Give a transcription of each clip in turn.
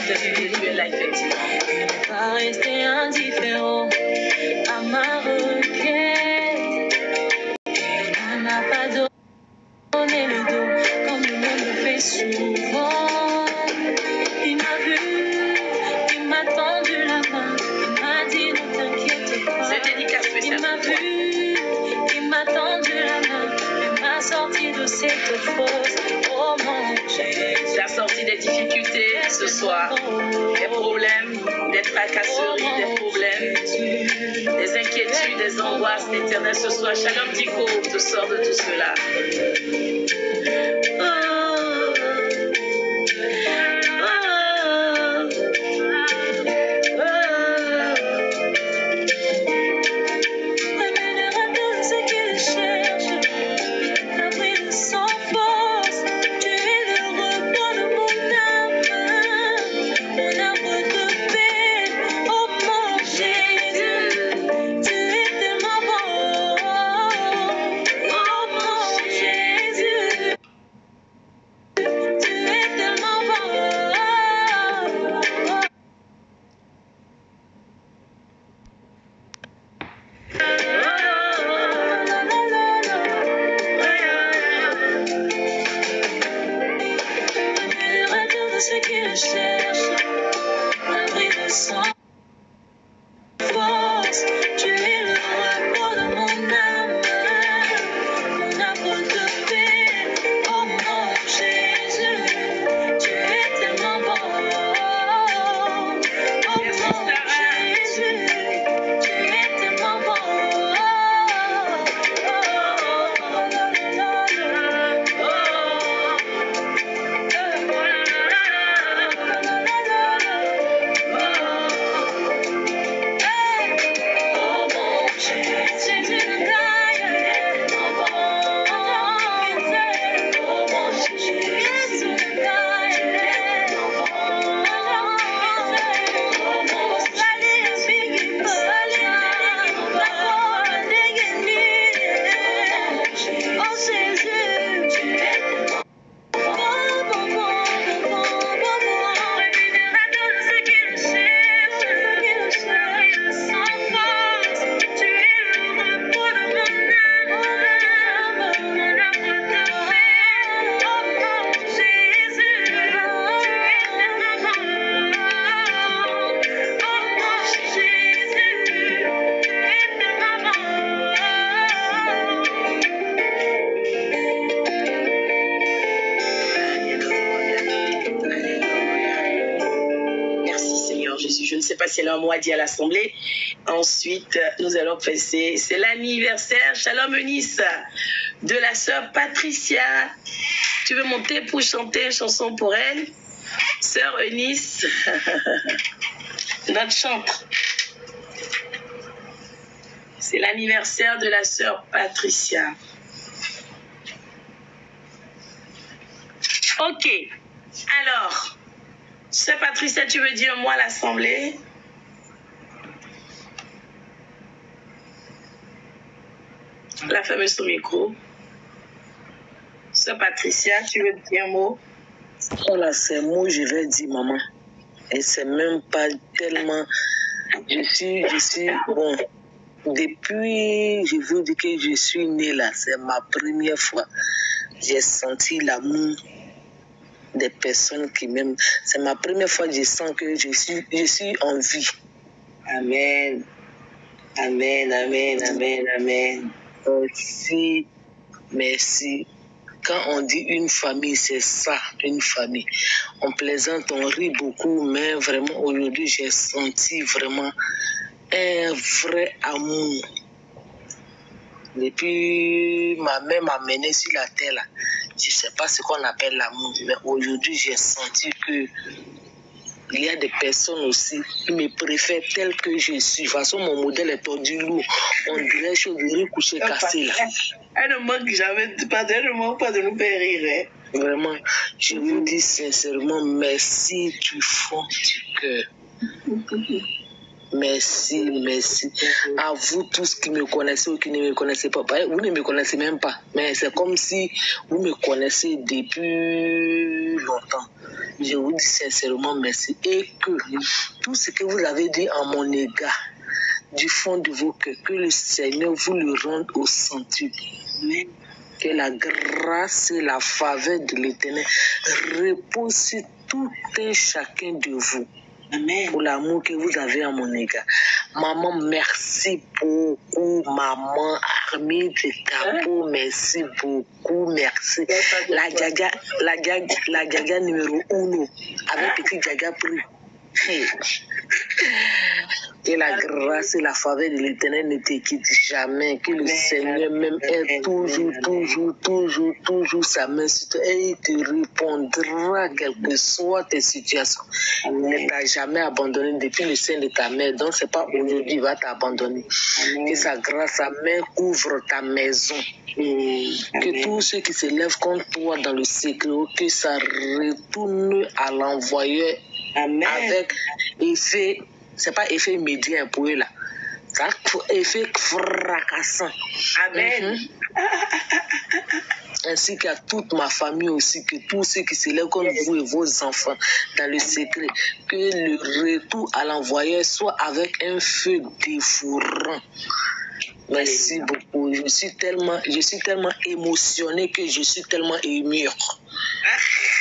de Dieu est là, effectivement. Il n'est pas resté indifférent à ma requête. Il n'a pas donné le dos comme le monde le fait souvent. Il m'a vu, il m'a tendu la main, il m'a dit ne t'inquiète pas. C'est dédicace spéciale. Il m'a vu, il m'a tendu la main, il m'a sorti de cette fosse. Oh mon Jésus. La sortie des difficultés ce soir, des problèmes, des tracasseries, des problèmes, des inquiétudes, des angoisses. L'Éternel ce soir, Shalom Tico, te sort de tout cela. Je ne sais pas si elle a un mot à dire à l'Assemblée. Ensuite, nous allons passer. C'est l'anniversaire, Shalom Eunice, de la sœur Patricia. Tu veux monter pour chanter une chanson pour elle? Sœur Eunice, notre chantre. C'est l'anniversaire de la sœur Patricia. Ok. Alors, sœur Patricia, tu veux dire un mot à l'Assemblée? La fameuse son micro. Sœur Patricia, tu veux dire un mot? Voilà, ces mots, je vais dire, maman. Et c'est même pas tellement... Je suis bon. Depuis, je vous dis que je suis née là, c'est ma première fois. J'ai senti l'amour des personnes qui m'aiment. C'est ma première fois que je sens que je suis en vie. Amen. Amen, amen, amen, amen. Merci, merci. Quand on dit une famille, c'est ça, une famille. On plaisante, on rit beaucoup, mais vraiment aujourd'hui, j'ai senti vraiment un vrai amour. Depuis ma mère m'a mené sur la terre, là. Je ne sais pas ce qu'on appelle l'amour, mais aujourd'hui, j'ai senti que il y a des personnes aussi qui me préfèrent tel que je suis. De toute façon, mon modèle est tordu lourd. On dirait que je suis couché cassé là. Elle ne manque jamais, elle ne manque pas de nous faire rire. Hein. Vraiment, je vous dis sincèrement, merci du fond du cœur. Merci, merci. À vous tous qui me connaissez ou qui ne me connaissez pas. Vous ne me connaissez même pas. Mais c'est comme si vous me connaissez depuis longtemps. Je vous dis sincèrement merci. Et que tout ce que vous avez dit en mon égard, du fond de vos cœurs, que le Seigneur vous le rende au centuple. Que la grâce et la faveur de l'Éternel reposent sur tout un chacun de vous. Amen. Pour l'amour que vous avez à mon égard. Maman, merci beaucoup. Maman, Armide Capo, merci beaucoup. Merci. La Gaga numéro 1, avec petit Gaga pris. Que la grâce et la faveur de l'Éternel ne te quittent jamais. Que le Seigneur même ait toujours sa main sur toi et il te répondra quelles que soient tes situations. Il ne t'a jamais abandonné depuis le sein de ta mère. Donc c'est pas aujourd'hui qu'il va t'abandonner. Que sa grâce, sa main couvre ta maison. Que tous ceux qui se lèvent contre toi dans le secret, que ça retourne à l'envoyeur. Amen. Avec effet, c'est pas effet immédiat pour eux là, ça effet fracassant. Amen. Ainsi qu'à toute ma famille aussi, que tous ceux qui se lèvent contre vous et vos enfants dans le secret, que le retour à l'envoyeur soit avec un feu dévorant. Merci beaucoup. Je suis tellement émotionnée que je suis tellement émue.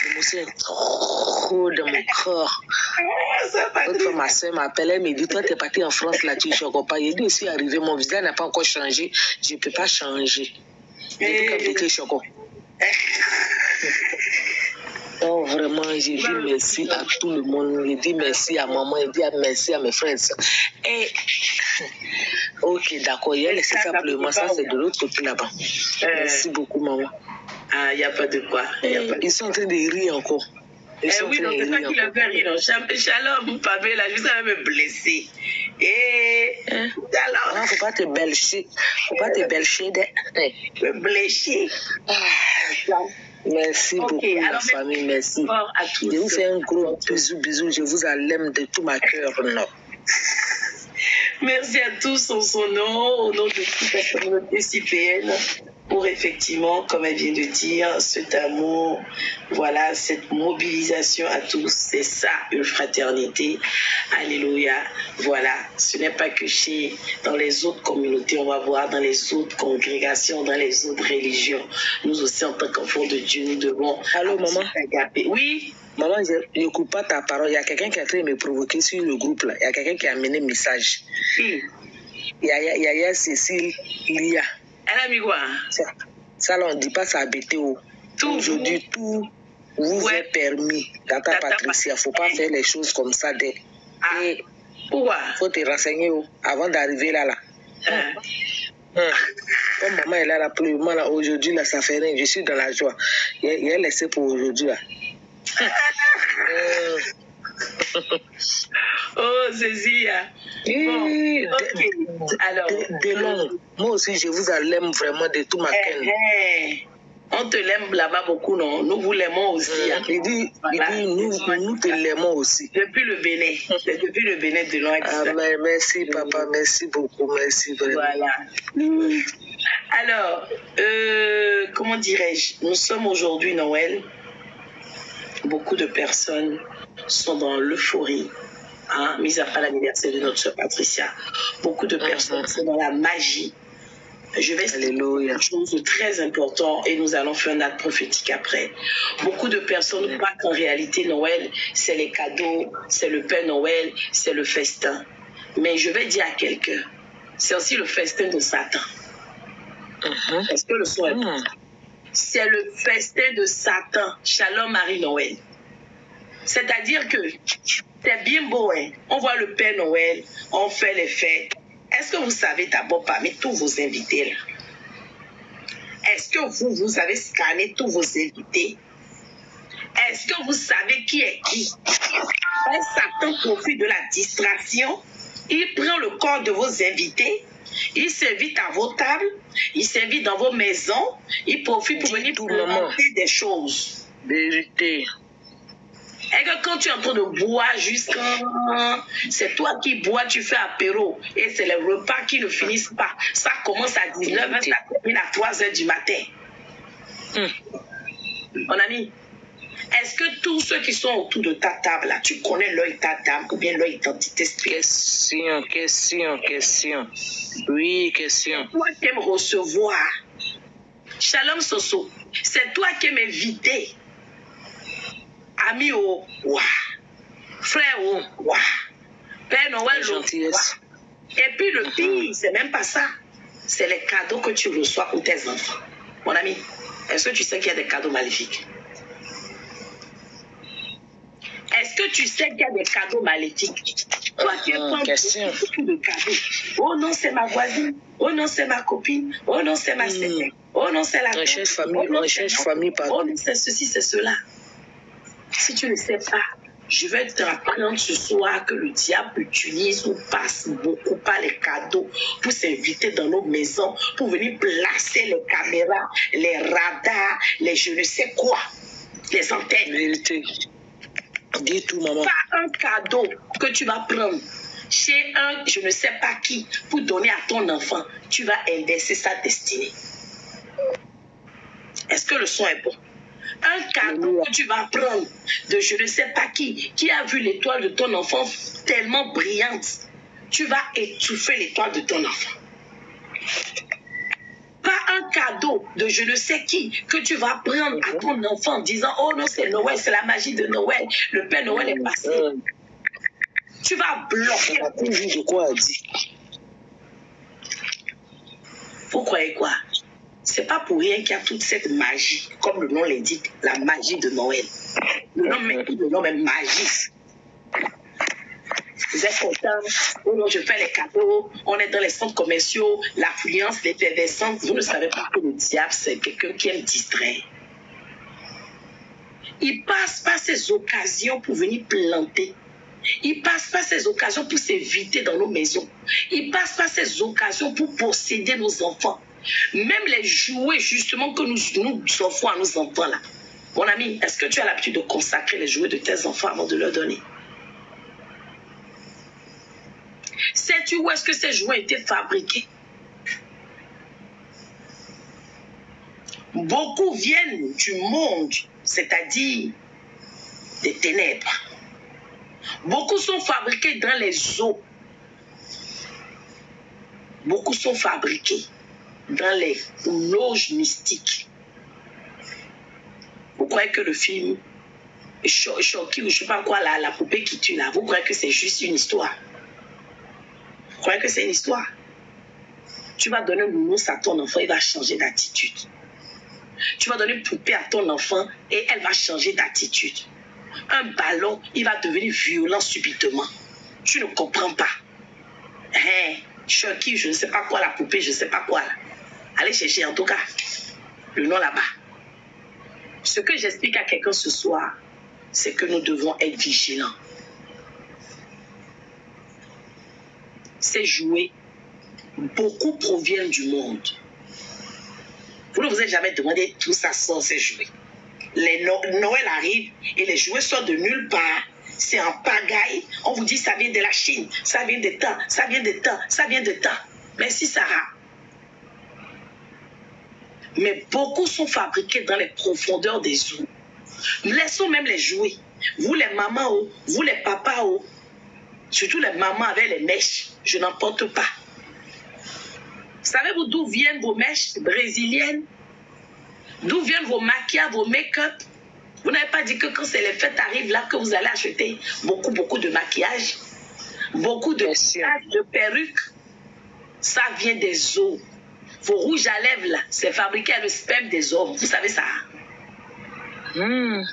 L'émotion est trop dans mon corps. L'autre fois, ma soeur m'appelle, elle me dit, toi, tu es partie en France, là, tu ne choques pas. Il dit, je suis arrivé, mon visage n'a pas encore changé. Je ne peux pas changer. Depuis quand je choque. Donc, vraiment, j'ai dit merci à tout le monde. J'ai dit merci à maman, j'ai dit merci à mes frères. Et, ok, d'accord, il a laissé ça pour le moment, ça c'est de l'autre côté là-bas. Merci beaucoup, maman. Ah, il n'y a pas de quoi. Ils sont en train de rire encore. Oui, donc c'est ça qui le fait rire. Shalom, Pabé, là, juste à me blesser. Et alors. Non, faut pas te belcher. Me blesser. Merci beaucoup, ma famille, merci. À tous. Je vous fais un gros bisou. Je vous aime de tout ma cœur. Non. Merci à tous en son nom, au nom de toute la communauté CPN, pour effectivement, comme elle vient de dire, cet amour, voilà, cette mobilisation à tous, c'est ça, une fraternité. Alléluia. Voilà, ce n'est pas que dans les autres communautés, on va voir dans les autres congrégations, dans les autres religions. Nous aussi, en tant qu'enfants de Dieu, nous devons... Allô, maman? Oui? Maman, je n'écoute pas ta parole. Il y a quelqu'un qui est en train de me provoquer sur le groupe là. Il y a quelqu'un qui a amené un message. Oui. Il y a Cécile, Lia. Elle a mis quoi? Ça, là, on ne dit pas ça à BTO. Aujourd'hui, tout vous est permis. Tata Patricia, il ne faut pas faire les choses comme ça. Et pourquoi? Il faut te renseigner avant d'arriver là. Comme maman est là, pour le moment, là, aujourd'hui, là, ça fait rien. Je suis dans la joie. Il a laissé pour aujourd'hui. Là. Oh, Cécilia. Bon, ok. Alors, moi aussi, je vous aime vraiment de tout ma cœur. On te l'aime là-bas beaucoup, non? Nous vous l'aimons aussi. Il dit, nous te l'aimons aussi. Depuis le Bénin. Depuis le Bénin de loin. Merci, papa. Merci beaucoup. Merci vraiment. Voilà. Alors, comment dirais-je? Nous sommes aujourd'hui Noël. Beaucoup de personnes sont dans l'euphorie, mis à part l'anniversaire de notre soeur Patricia. Beaucoup de personnes sont dans la magie. Je vais expliquer quelque chose de très important et nous allons faire un acte prophétique après. Beaucoup de personnes croient qu'en réalité, Noël, c'est les cadeaux, c'est le Père Noël, c'est le festin. Mais je vais dire à quelqu'un, c'est aussi le festin de Satan. Est-ce que le son est bon? C'est le festin de Satan. Shalom Marie-Noël. C'est-à-dire que c'est bien beau, hein? On voit le Père Noël, on fait les fêtes. Est-ce que vous savez d'abord parmi tous vos invités là? Est-ce que vous avez scanné tous vos invités? Est-ce que vous savez qui est qui? Satan profite de la distraction. Il prend le corps de vos invités. Il s'invite à vos tables, il s'invite dans vos maisons, il profite pour venir présenter des choses. Vérité. Et que quand tu es en train de boire jusqu'à... C'est toi qui bois, tu fais apéro. Et c'est les repas qui ne finissent pas. Ça commence à 19h, ça termine à 3h du matin. Mon ami, Est-ce que tous ceux qui sont autour de ta table, là, tu connais leur état d'âme ou bien leur identité spirituelle? Question. Oui, question. Toi qui aimes recevoir. Shalom Soso, c'est toi qui aimes inviter. Ami au wa. Frère au wa. Père Noël au wa. Et puis le pire, c'est même pas ça. C'est les cadeaux que tu reçois pour tes enfants. Mon ami, est-ce que tu sais qu'il y a des cadeaux maléfiques? Est-ce que tu sais qu'il y a des cadeaux maléfiques? Toi qui prends beaucoup de cadeaux. Oh non, c'est ma voisine. Oh non, c'est ma copine. Oh non, c'est ma sœur. Oh non, c'est la on cherche famille partout. Oh non, c'est ceci, c'est cela. Si tu ne sais pas, je vais t'apprendre ce soir que le diable utilise ou passe beaucoup par les cadeaux pour s'inviter dans nos maisons, pour venir placer les caméras, les radars, les je ne sais quoi, les antennes. Vérité. Dis tout, maman. Pas un cadeau que tu vas prendre chez un je ne sais pas qui pour donner à ton enfant. Tu vas inverser sa destinée. Est-ce que le son est bon? Un cadeau que tu vas prendre de je ne sais pas qui a vu l'étoile de ton enfant tellement brillante, tu vas étouffer l'étoile de ton enfant. Pas un cadeau de je ne sais qui que tu vas prendre à ton enfant en disant oh non, c'est Noël, c'est la magie de Noël, le Père Noël est passé. Tu vas bloquer. De quoi a dit? Vous croyez quoi? C'est pas pour rien qu'il y a toute cette magie, comme le nom l'indique, la magie de Noël. Le nom est magie. Vous êtes contents? Oh non, je fais les cadeaux, on est dans les centres commerciaux, l'affluence, l'effervescence. Vous ne savez pas que le diable, c'est quelqu'un qui aime distraire. Il passe par ces occasions pour venir planter. Il passe par ces occasions pour s'éviter dans nos maisons. Il passe par ces occasions pour posséder nos enfants. Même les jouets justement que nous offrons à nos enfants là. Mon ami, est-ce que tu as l'habitude de consacrer les jouets de tes enfants avant de leur donner? Sais-tu où est-ce que ces jouets étaient fabriqués? Beaucoup viennent du monde, c'est-à-dire des ténèbres. Beaucoup sont fabriqués dans les eaux. Beaucoup sont fabriqués dans les loges mystiques. Vous croyez que le film Chucky ou je ne sais pas quoi, la poupée qui tue là, vous croyez que c'est juste une histoire? Vous croyez que c'est une histoire? Tu vas donner une nounours à ton enfant, il va changer d'attitude. Tu vas donner une poupée à ton enfant et elle va changer d'attitude. Un ballon, il va devenir violent subitement. Tu ne comprends pas. Hein? Chucky, je ne sais pas quoi, la poupée, je ne sais pas quoi. Là. Allez chercher en tout cas le nom là-bas. Ce que j'explique à quelqu'un ce soir, c'est que nous devons être vigilants. Ces jouets, beaucoup proviennent du monde. Vous ne vous êtes jamais demandé d'où ça sort ces jouets. Noël arrive et les jouets sortent de nulle part. C'est en pagaille. On vous dit ça vient de la Chine, ça vient de temps, ça vient de temps, ça vient de temps. Merci Sarah. Mais beaucoup sont fabriqués dans les profondeurs des eaux. Laissons même les jouets. Vous les mamans, vous les papas, surtout les mamans avec les mèches, je n'en porte pas. Savez-vous d'où viennent vos mèches brésiliennes? D'où viennent vos maquillages, vos make-up? Vous n'avez pas dit que quand c'est les fêtes arrivent là que vous allez acheter beaucoup de maquillage, beaucoup de perruques? Ça vient des eaux. Vos rouges à lèvres là, c'est fabriqué avec le sperme des hommes. Vous savez ça? Vous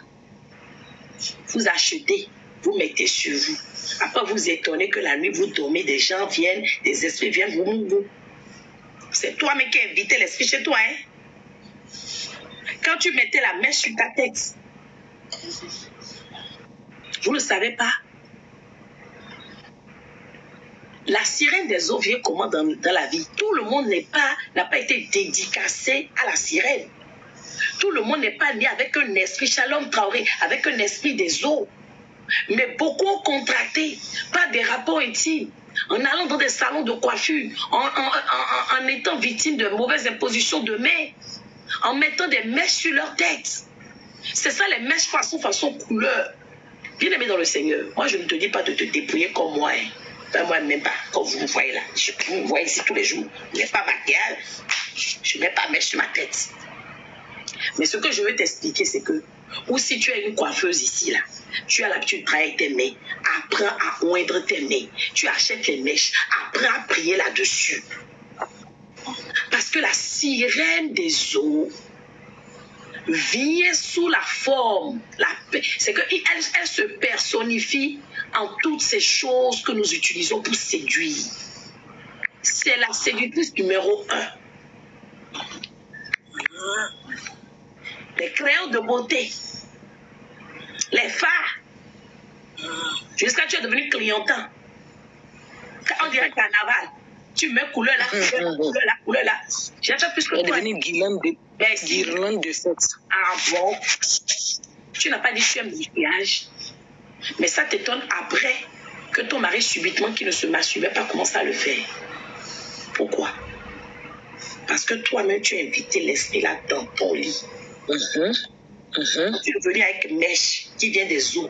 achetez, vous mettez sur vous. Après vous étonnez que la nuit vous dormez, des gens viennent, des esprits viennent vous. C'est toi-même qui as invité l'esprit chez toi, hein? Quand tu mettais la mèche sur ta tête, vous ne savez pas. La sirène des eaux vient comment dans la vie? Tout le monde n'a pas été dédicacé à la sirène. Tout le monde n'est pas né avec un esprit, Shalom Traoré, avec un esprit des eaux. Mais beaucoup ont contracté par des rapports intimes, en allant dans des salons de coiffure, en étant victimes de mauvaises impositions de main, en mettant des mèches sur leur tête. C'est ça les mèches façon couleur. Bien aimé dans le Seigneur, moi je ne te dis pas de te dépouiller comme moi. Hein. Ben, moi même pas, comme vous me voyez là. Vous me voyez ici tous les jours. Je n'ai pas maquillage, je n'ai pas mèche sur ma tête. Mais ce que je veux t'expliquer, c'est que, ou si tu as une coiffeuse ici là, tu as l'habitude de travailler avec tes mains, apprends à oindre tes mains. Tu achètes les mèches, apprends à prier là-dessus. Parce que la sirène des eaux vient sous la forme, c'est qu'elle elle se personnifie en toutes ces choses que nous utilisons pour séduire. C'est la séductrice numéro 1. Les crayons de beauté, les fards, jusqu'à tu es devenu clientant. On dirait carnaval. Tu mets couleur là, couleur là. J'ai fait plus que toi. Elle est devenue guirlande de fête. Ah bon? Tu n'as pas dit que tu aimes le maquillage. Mais ça t'étonne après que ton mari subitement qui ne se masturbait pas commence à le faire. Pourquoi? Parce que toi-même tu as invité l'esprit là dans ton lit. Tu es venu avec mèche qui vient des eaux.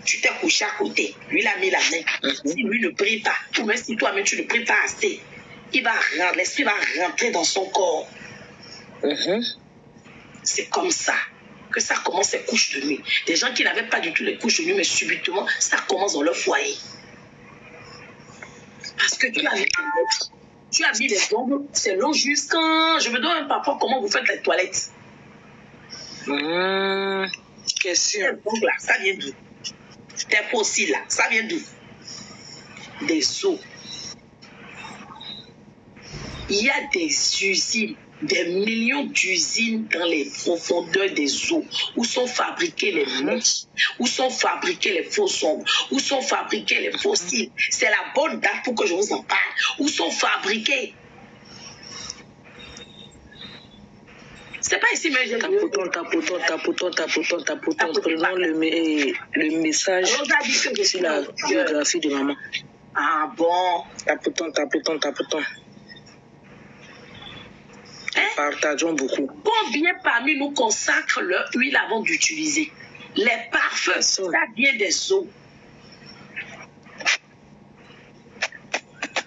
Tu t'es couché à côté. Lui, il a mis la main. Si lui ne prie pas, ou même si toi-même tu ne pries pas assez, l'esprit va rentrer dans son corps. C'est comme ça que ça commence les couches de nuit. Des gens qui n'avaient pas du tout les couches de nuit, mais subitement, ça commence dans leur foyer. Parce que tu as mis les ongles, c'est long jusqu'à... Je me demande même parfois comment vous faites les toilettes. Question. Les ongles là, ça vient d'où? Tes fossiles là, ça vient d'où? Des eaux. Il y a des usines, des millions d'usines dans les profondeurs des eaux où sont fabriqués les mèches, où sont fabriqués les faux ongles, où sont fabriqués les fossiles. C'est la bonne date pour que je vous en parle. Où sont fabriqués. C'est pas ici, mais j'ai Tapotons. Prenons le message sur la biographie de maman. Ah bon? Tapotons. Hein? Partageons beaucoup. Combien parmi nous consacrent leur huile avant d'utiliser? Les parfums, ça vient des eaux.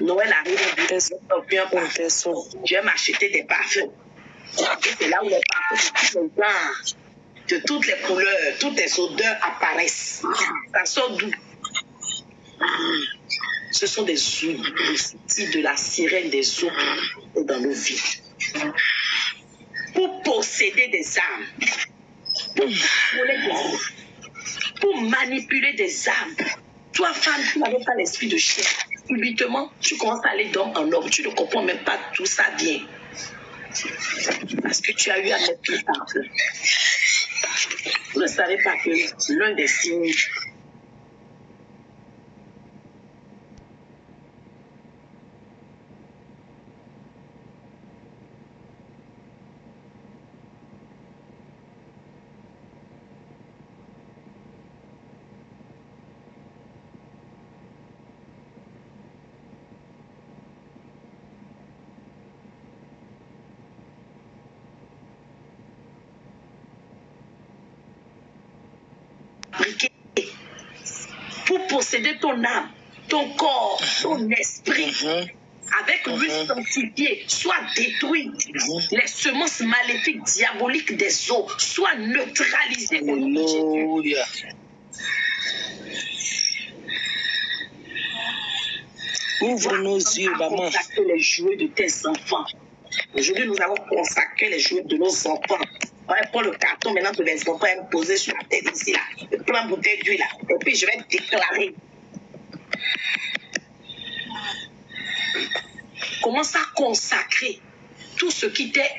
Noël arrive, je vais m'acheter des parfums. C'est là où les parfums de toutes les couleurs, toutes les odeurs apparaissent. Ça sort d'où? Ce sont des outils de la sirène des eaux dans nos vies. Pour posséder des âmes, pour manipuler des âmes. Toi, femme, tu n'avais pas l'esprit de chien. Subitement, tu commences à aller dans un homme. Tu ne comprends même pas d'où ça vient. Parce que tu as eu à mettre tout ça en feu. Vous ne savez pas que l'un des signes pour posséder ton âme, ton corps, ton esprit, avec l'huile sanctifiée, soit détruite, les semences maléfiques, diaboliques des eaux, soient neutralisées. Alléluia. Ouvre nos yeux, maman. Consacrer les jouets de tes enfants. Aujourd'hui, nous allons consacrer les jouets de nos enfants. On va prendre le carton maintenant de les enfants et me poser sur la tête ici, là. Je prends une bouteille d'huile, là. Et puis, je vais déclarer. Commence à consacrer tout ce qui t'est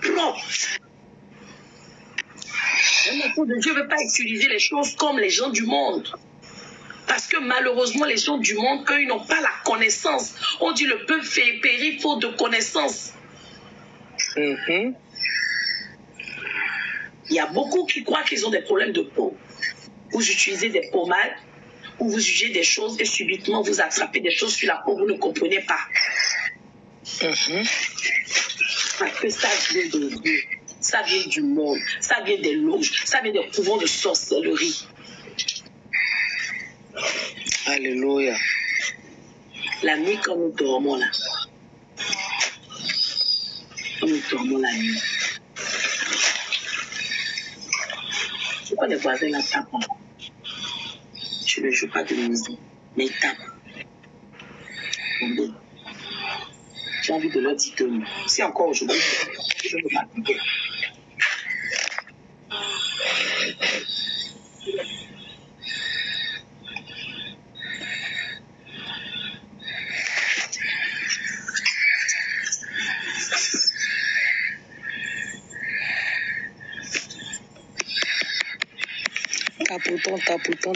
propre. Un enfant de Dieu ne veut pas utiliser les choses comme les gens du monde. Parce que malheureusement, les gens du monde, eux, ils n'ont pas la connaissance. On dit le peuple périt faute de connaissance. Il y a beaucoup qui croient qu'ils ont des problèmes de peau. Vous utilisez des pommades, ou vous jugez des choses et subitement vous attrapez des choses sur la peau, vous ne comprenez pas. Parce que ça vient de Dieu. Ça vient du monde, ça vient des loges, ça vient des couvents de sorcellerie. Alléluia. La nuit, quand nous dormons là, quand nous dormons la nuit, pourquoi les voisins là tapent? Je ne joue pas de musique, mais ils tapent. J'ai envie de leur dire que si encore aujourd'hui, je ne veux pas quitter.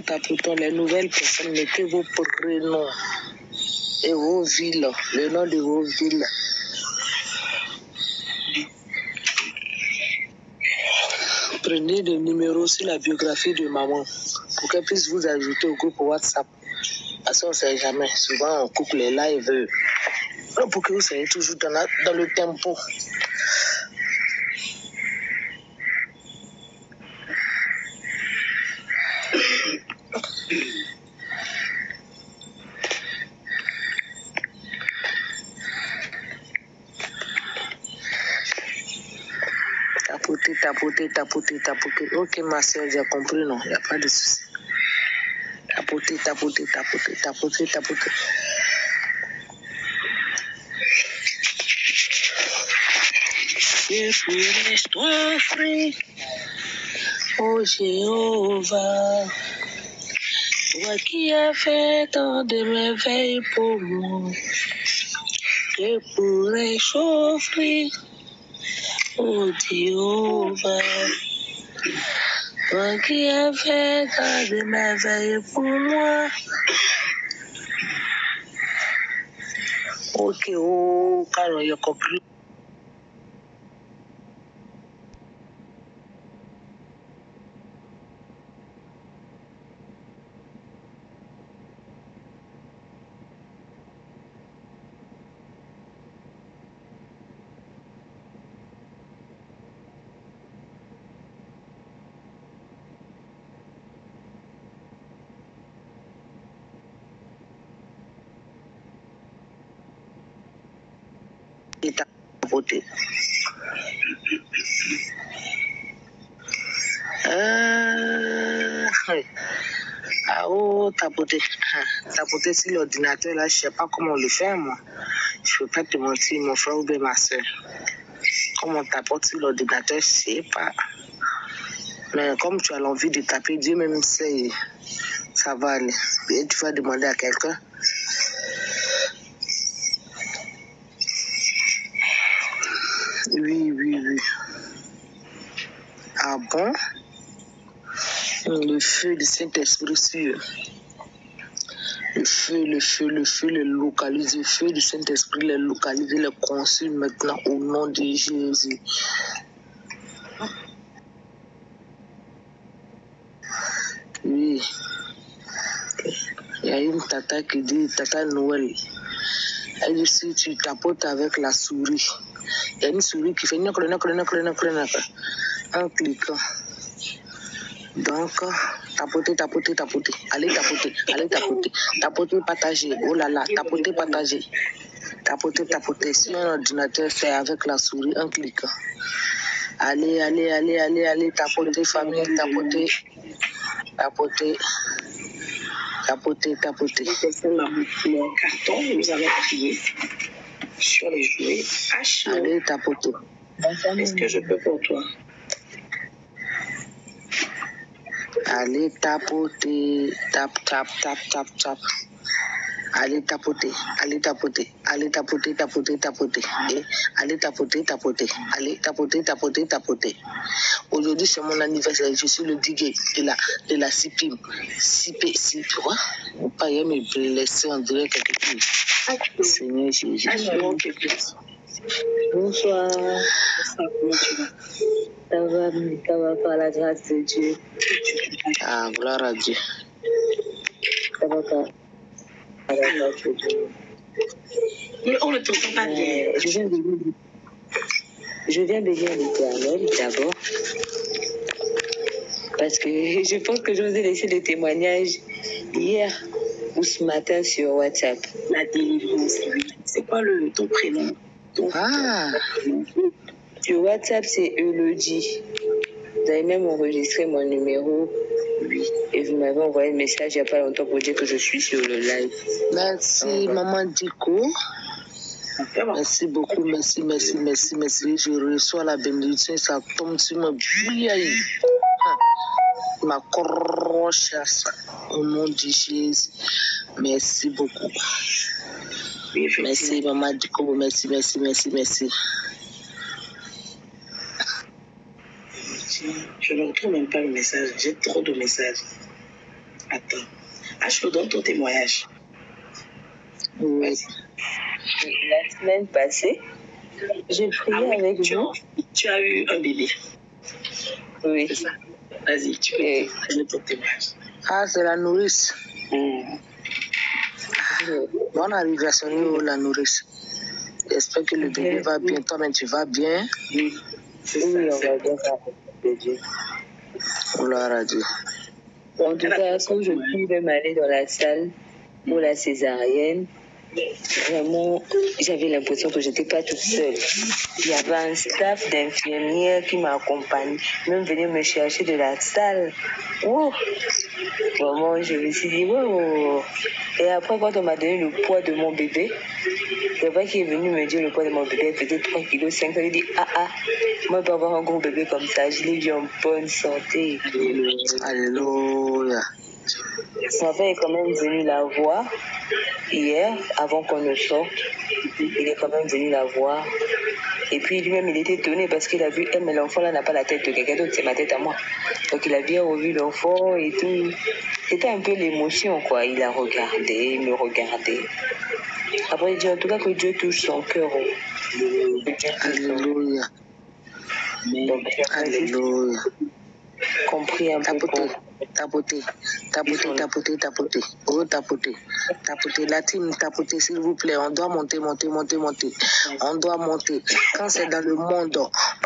Tapotons, les nouvelles personnes, mettez vos prénoms et vos villes, le nom de vos villes. Prenez des numéros sur la biographie de maman pour qu'elle puisse vous ajouter au groupe WhatsApp. Parce qu'on ne sait jamais, souvent on coupe les lives pour que vous soyez toujours dans le tempo. Tapoter. Ok, ma soeur, j'ai compris, non, il n'y a pas de souci. Tapoter. Je pourrais t'offrir, oh Jéhovah, toi qui as fait tant de merveilles pour moi. Je pourrais t'offrir, oh Jéhovah, toi qui as fait tant de merveilles pour moi. Ok, oh, Carol, j'ai compris. Tapoter. Tapoter sur l'ordinateur, là, je sais pas comment on le fait, moi. Je peux pas te mentir, mon frère ou bien ma soeur. Comment on tapote sur l'ordinateur, je sais pas. Mais comme tu as l'envie de taper, Dieu même sait, ça va aller. Et tu vas demander à quelqu'un. Oui. Ah bon? Le feu du Saint-Esprit sur eux. Le feu les localise. Le feu du Saint-Esprit les localise, les consume maintenant au nom de Jésus. Oui. Il y a une tata qui dit, tata Noël. Elle dit, si tu tapotes avec la souris, il y a une souris qui fait en cliquant. Donc, tapoter. Allez tapoter. Tapoter, partager. Oh là là, tapoter, partager. Tapoter. Sur un ordinateur, c'est avec la souris en cliquant. Allez, tapoter, famille, tapoter. Mon carton, nous avons prié sur les jouets. Allez, tapoter. Est-ce que je peux pour toi? Allez, tapoter. Tap. Allez tapoter. Et allez tapoter. Allez tapoter. Aujourd'hui, c'est mon anniversaire. Je suis le diguet de la CIPIM. CIP, quoi? Vous pouvez me blesser en direct quelque chose. Seigneur Jésus. Bonsoir. Comment tu vas? Ça va par la grâce de Dieu. Ah, gloire à Dieu. Ça va par la grâce de Dieu. Mais on ne t'entend pas bien. Je Je viens bénir l'Éternel d'abord. Parce que je pense que je vous ai laissé le témoignage hier ou ce matin sur WhatsApp. La délivrance, oui. C'est quoi ton prénom? Sur WhatsApp, c'est Elodie. Vous avez même enregistré mon numéro. Oui. Et vous m'avez envoyé un message il n'y a pas longtemps pour dire que je suis sur le live. Merci, maman Diko. Merci beaucoup, merci. Je reçois la bénédiction, ça tombe sur ma bouille. Ma croche, au nom de Jésus. Merci beaucoup. Oui, merci, maman Diko. Merci. Je ne retrouve même pas le message. J'ai trop de messages. Attends. Je te donne ton témoignage. Oui. La semaine passée, j'ai prié avec vous. Tu as eu un bébé. Oui. C'est ça. Vas-y, tu peux donner ton témoignage. C'est la nourrice. Bonne arrivation, la nourrice. J'espère que le bébé va bien. Toi-même, tu vas bien. Oui, c'est ça. Oui, on va bien faire Dieu. Gloire à Dieu. En tout cas, quand je pouvais m'aller dans la salle pour la césarienne, vraiment, j'avais l'impression que je n'étais pas toute seule. Il y avait un staff d'infirmières qui m'accompagnait, même venir me chercher de la salle. Oh, vraiment, je me suis dit, wow. Et après, quand on m'a donné le poids de mon bébé, c'est vrai qu'il est venu me dire le poids de mon bébé faisait 3,5 kg. J'ai dit, moi, je peux avoir un gros bébé comme ça. Je l'ai vu en bonne santé. Alléluia. Mon père est quand même venu la voir hier, avant qu'on ne sorte. Il est quand même venu la voir. Et puis lui-même, il était étonné parce qu'il a vu, mais l'enfant là n'a pas la tête de quelqu'un d'autre, c'est ma tête à moi. Donc il a bien revu l'enfant et tout. C'était un peu l'émotion, quoi. Il a regardé, il me regardait. Après, il dit en tout cas que Dieu touche son cœur. Alléluia. Donc, Alléluia. Compris un peu. Tapoter. Oh, tapoter. La team, tapoter, s'il vous plaît. On doit monter. On doit monter. Quand c'est dans le monde,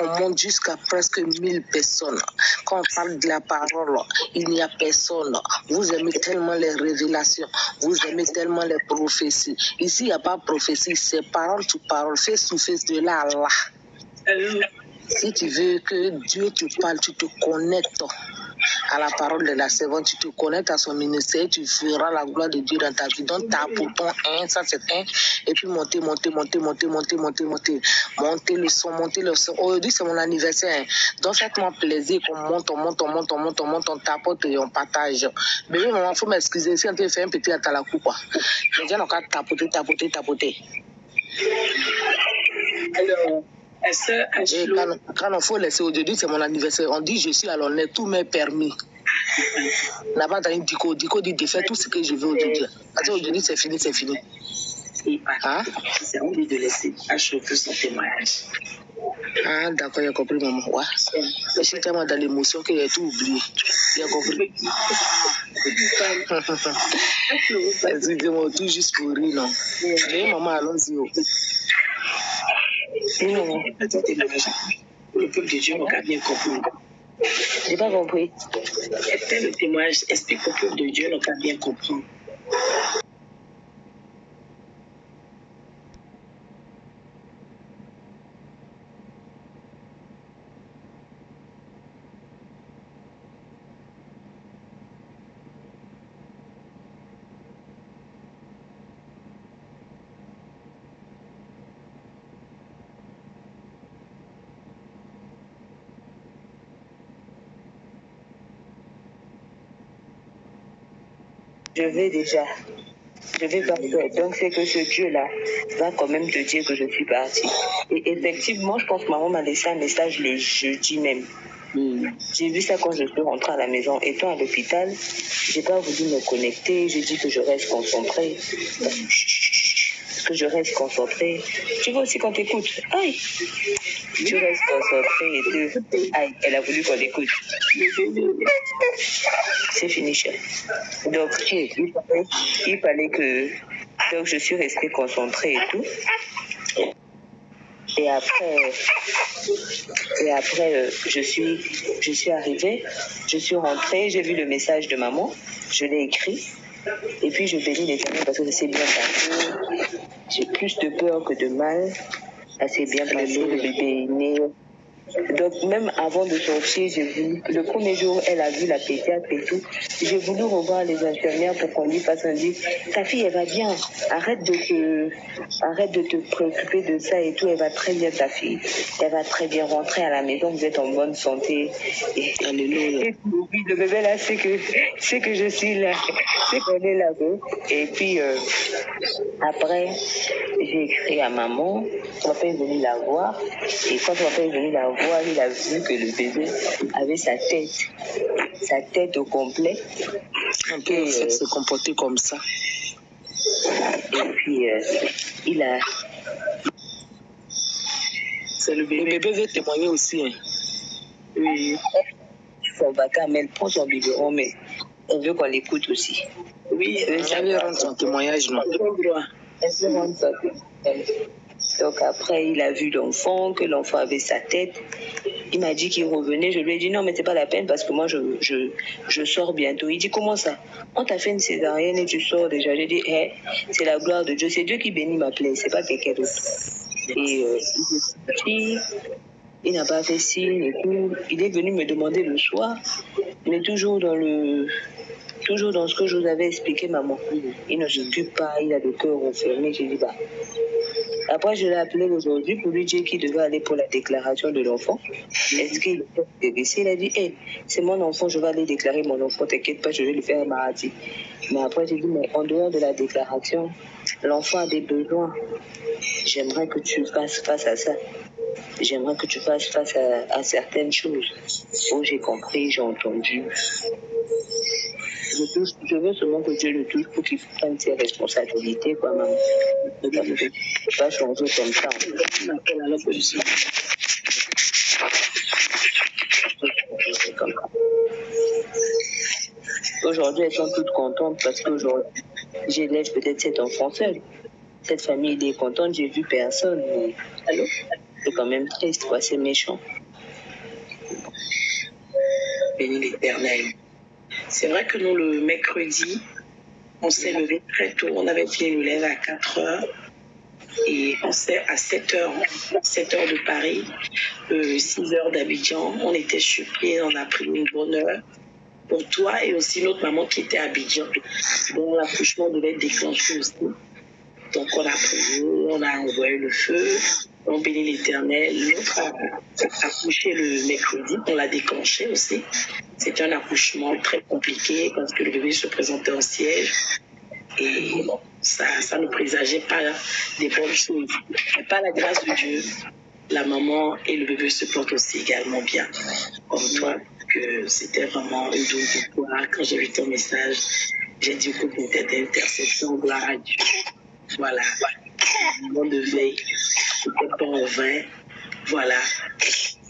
on monte jusqu'à presque 1000 personnes. Quand on parle de la parole, il n'y a personne. Vous aimez tellement les révélations. Vous aimez tellement les prophéties. Ici, il n'y a pas de prophétie. C'est parole to parole. Face to face de là à là. Si tu veux que Dieu te parle, tu te connectes à la parole de la servante, tu te connectes à son ministère, tu feras la gloire de Dieu dans ta vie. Donc, tapotons ça c'est un, et puis monter. Montez le son. Aujourd'hui, c'est mon anniversaire. Donc, faites-moi plaisir qu'on monte, on tapote et on partage. Mais oui, maman, il faut m'excuser. Si on te fait un petit à la coupe, les gens n'ont qu'à tapoter. Alors, quand on faut laisser aujourd'hui, c'est mon anniversaire. On dit je suis à l'honneur, tout m'est permis. On n'a pas entendu Diko dit de faire tout ce que je veux aujourd'hui. Parce qu'aujourd'hui, c'est fini. C'est envie de laisser achever son témoignage. D'accord, j'ai compris, maman. Ouais. Je suis tellement dans l'émotion que j'ai tout oublié. J'ai compris. Excusez-moi, tout juste pour rire, non. Mais maman, allons-y. Le peuple de Dieu n'a bien compris. J'ai pas compris. Fais le témoignage, explique au peuple de Dieu n'a bien compris. Je vais partir. Donc, c'est que ce Dieu-là va quand même te dire que je suis partie. Et effectivement, je pense que maman m'a laissé un message le jeudi même. J'ai vu ça quand je suis rentrée à la maison. Étant à l'hôpital, j'ai pas voulu me connecter. J'ai dit que je reste concentrée. Tu vois aussi quand t'écoutes. Aïe! Tu restes concentrée et tout. Aïe, elle a voulu qu'on écoute. C'est fini, cher. Donc, il fallait que... Donc, je suis restée concentrée et tout. Et après, je suis arrivée, je suis rentrée, j'ai vu le message de maman, je l'ai écrit. Et puis je bénis l'Éternel parce que ça s'est bien passé. J'ai plus de peur que de mal. Ça s'est bien passé, le bébé est né. Donc même avant de sortir, le premier jour, elle a vu la pédiatre et tout. J'ai voulu revoir les infirmières pour qu'on lui fasse un dit, ta fille elle va bien, arrête de te préoccuper de ça et tout, elle va très bien ta fille, elle va très bien rentrer à la maison, vous êtes en bonne santé. Alléluia. Et puis le bébé là, c'est que je suis là, c'est qu'on est là. Et puis après, j'ai écrit à maman, papa est venu la voir, et quand papa est venu la voir, il a vu que le bébé avait sa tête au complet. Un peu se comporter comme ça. Et puis, il a... C'est le bébé. Le bébé veut témoigner aussi. Hein. Oui. Son vacarme, elle prend son biberon, mais elle veut qu'on l'écoute aussi. Oui, elle veut rendre son témoignage, non? Elle veut rendre son témoignage. Donc après, il a vu l'enfant, que l'enfant avait sa tête. Il m'a dit qu'il revenait. Je lui ai dit non, mais c'est pas la peine parce que moi, je sors bientôt. Il dit comment ça? On t'a fait une césarienne et tu sors déjà. J'ai dit, c'est la gloire de Dieu. C'est Dieu qui bénit ma plaie, c'est pas quelqu'un d'autre. Et il n'a pas fait signe et tout. Il est venu me demander le soir, mais toujours dans ce que je vous avais expliqué, maman. Il ne s'occupe pas, il a le cœur enfermé. J'ai dit, bah. Après, je l'ai appelé aujourd'hui pour lui dire qu'il devait aller pour la déclaration de l'enfant. Est-ce qu'il est intéressé? Il a dit, c'est mon enfant, je vais aller déclarer mon enfant, t'inquiète pas, je vais lui faire un mardi. Mais après, j'ai dit, mais en dehors de la déclaration, l'enfant a des besoins. J'aimerais que tu fasses face à ça. J'aimerais que tu fasses face à certaines choses. Oh, j'ai compris, j'ai entendu. Je veux seulement que Dieu le touche pour qu'il prenne ses responsabilités, quoi, maman. Je ne peux pas changer comme ça. On appelle à l'opposition. Aujourd'hui, elles sont toutes contentes parce qu'aujourd'hui, j'élève peut-être cet enfant seul. Cette famille est contente, j'ai vu personne. Mais... Allô? C'est quand même triste, quoi, c'est méchant. Béni l'Éternel. C'est vrai que nous, le mercredi, on s'est levé très tôt. On avait fini le lève à 4 heures. Et on s'est à 7 heures de Paris, 6 heures d'Abidjan. On était sur pied, on a pris une bonne heure pour toi et aussi notre maman qui était à Abidjan, dont l'accouchement devait être déclenché aussi. Donc on a prié, on a envoyé le feu, on bénit l'Éternel. L'autre a accouché le mercredi, on l'a déclenché aussi. C'était un accouchement très compliqué parce que le bébé se présentait en siège. Et bon, ça ne présageait pas des bonnes choses. Mais par la grâce de Dieu, la maman et le bébé se portent aussi également bien. Comme toi, que c'était vraiment une douce de toi. Quand j'ai vu ton message, j'ai dit que c'était d'intercession, gloire à Dieu. Voilà. Moment de veille, c'était pas en vain. Voilà.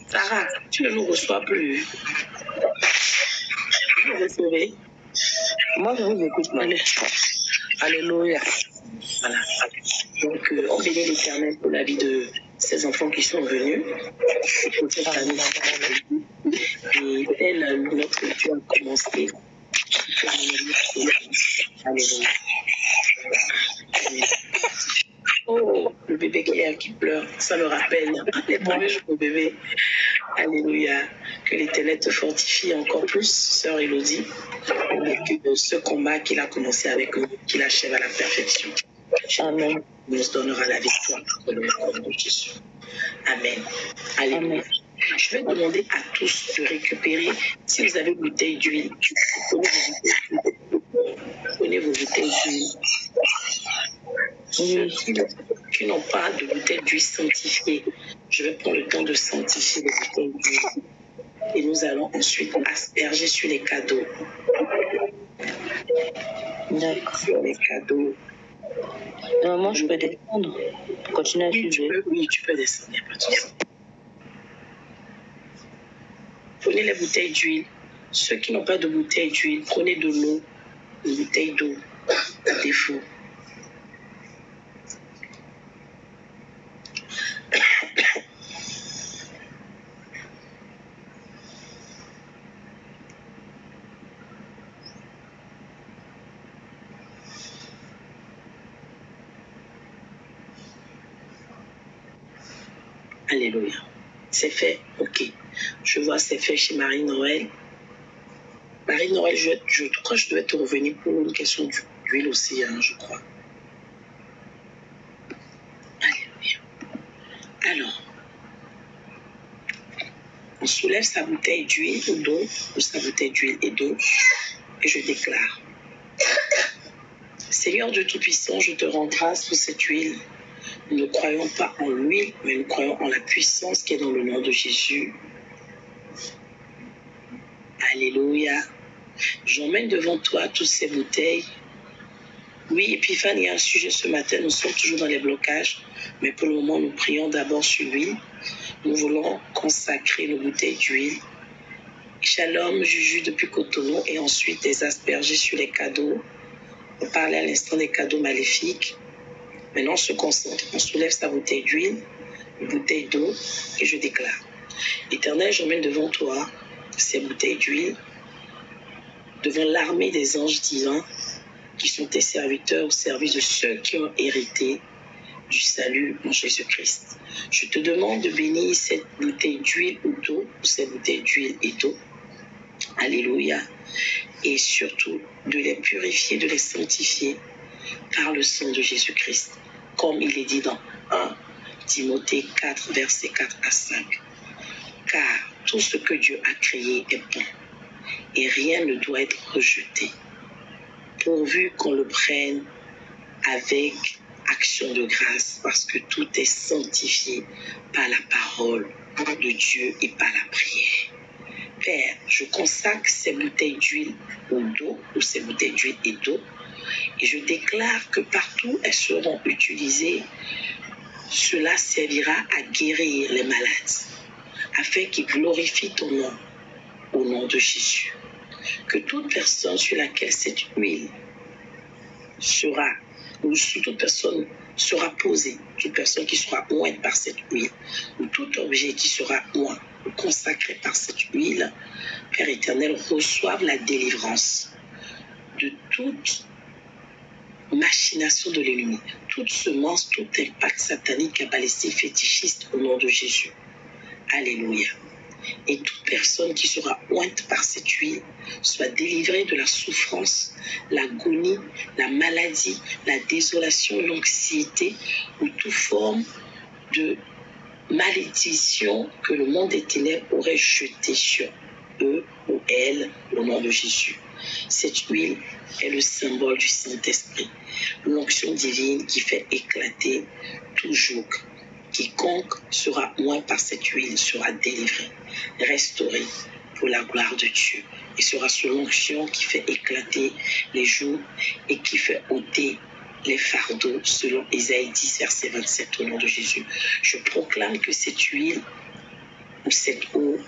Sarah, tu ne nous reçois plus. Vous me recevez? Moi, je vous écoute, maman. Alléluia. Voilà. Donc, on bénit l'Éternel pour la vie de ces enfants qui sont venus. Et elle, notre Dieu a commencé. Alléluia. Oh, le bébé qui pleure, ça me rappelle les premiers jours du bébé. Alléluia. Que l'Éternel te fortifie encore plus, sœur Élodie, et que ce combat qu'il a commencé avec nous, qu'il achève à la perfection. Amen. Nous donnera la victoire pour le nom de Jésus. Amen. Alléluia. Je vais demander à tous de récupérer, si vous avez une bouteille d'huile, prenez vos bouteilles d'huile. Ceux qui n'ont pas de bouteille d'huile sanctifiée, je vais prendre le temps de sanctifier les bouteilles d'huile. Et nous allons ensuite asperger sur les cadeaux. D'accord. Sur les cadeaux. Maman, je peux descendre. Continuer à suivre. Oui, tu peux descendre, il n'y a pas de souci. Prenez les bouteilles d'huile. Ceux qui n'ont pas de bouteille d'huile, prenez de l'eau, une bouteille d'eau, à défaut. Alléluia. C'est fait? Ok. Je vois c'est fait chez Marie-Noël. Marie-Noël, je crois que je devais te revenir pour une question d'huile aussi, hein, je crois. Alléluia. Alors, on soulève sa bouteille d'huile ou d'eau, ou sa bouteille d'huile et d'eau, et je déclare. Seigneur Dieu Tout-Puissant, je te rends grâce pour cette huile. Nous ne croyons pas en l'huile, mais nous croyons en la puissance qui est dans le nom de Jésus. Alléluia. J'emmène devant toi toutes ces bouteilles. Oui, Épiphane, il y a un sujet ce matin. Nous sommes toujours dans les blocages, mais pour le moment, nous prions d'abord sur l'huile. Nous voulons consacrer nos bouteilles d'huile. Shalom, Juju depuis Cotonou, et ensuite les asperger sur les cadeaux. On parlait à l'instant des cadeaux maléfiques. Maintenant, on se concentre. On soulève sa bouteille d'huile, une bouteille d'eau, et je déclare. Éternel, j'emmène devant toi ces bouteilles d'huile, devant l'armée des anges divins, qui sont tes serviteurs au service de ceux qui ont hérité du salut en Jésus-Christ. Je te demande de bénir cette bouteille d'huile ou d'eau, ou cette bouteille d'huile et d'eau. Alléluia. Et surtout, de les purifier, de les sanctifier par le sang de Jésus-Christ, comme il est dit dans 1 Timothée 4, versets 4 à 5. Car tout ce que Dieu a créé est bon, et rien ne doit être rejeté, pourvu qu'on le prenne avec action de grâce, parce que tout est sanctifié par la parole de Dieu et par la prière. Père, je consacre ces bouteilles d'huile ou d'eau, ou ces bouteilles d'huile et d'eau, et je déclare que partout elles seront utilisées, cela servira à guérir les malades, afin qu'ils glorifient ton nom, au nom de Jésus. Que toute personne sur laquelle cette huile sera, ou sur toute personne sera posée, toute personne qui sera ointe par cette huile, ou tout objet qui sera oint ou consacré par cette huile, Père éternel, reçoive la délivrance de toute machination de l'ennemi, toute semence, tout impact satanique, cabalistique, fétichiste au nom de Jésus. Alléluia. Et toute personne qui sera ointe par cette huile soit délivrée de la souffrance, l'agonie, la maladie, la désolation, l'anxiété ou toute forme de malédiction que le monde des ténèbres aurait jetée sur eux ou elles au nom de Jésus. Cette huile est le symbole du Saint-Esprit, l'onction divine qui fait éclater tout joug. Quiconque sera oint par cette huile sera délivré, restauré pour la gloire de Dieu, et sera sous l'onction qui fait éclater les jougs et qui fait ôter les fardeaux, selon Ésaïe 10, verset 27, au nom de Jésus. Je proclame que cette huile ou cette eau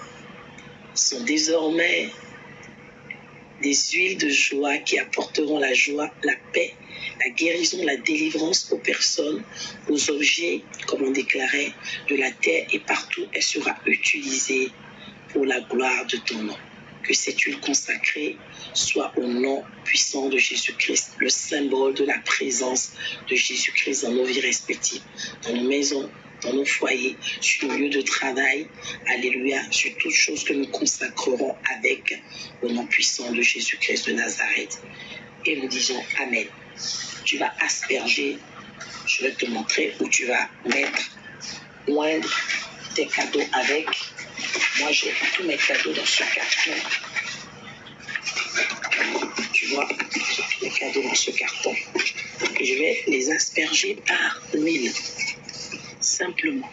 sont désormais des huiles de joie qui apporteront la joie, la paix, la guérison, la délivrance aux personnes, aux objets, comme on déclarait, de la terre, et partout elle sera utilisée pour la gloire de ton nom. Que cette huile consacrée soit au nom puissant de Jésus-Christ, le symbole de la présence de Jésus-Christ dans nos vies respectives, dans nos maisons, dans nos foyers, sur nos lieux de travail, alléluia, sur toutes choses que nous consacrerons avec le nom puissant de Jésus-Christ de Nazareth. Et nous disons Amen. Tu vas asperger, je vais te montrer où tu vas mettre, oindre tes cadeaux avec. Moi, j'ai tous mes cadeaux dans ce carton. Tu vois, j'ai tous mes cadeaux dans ce carton. Et je vais les asperger par l'huile, simplement.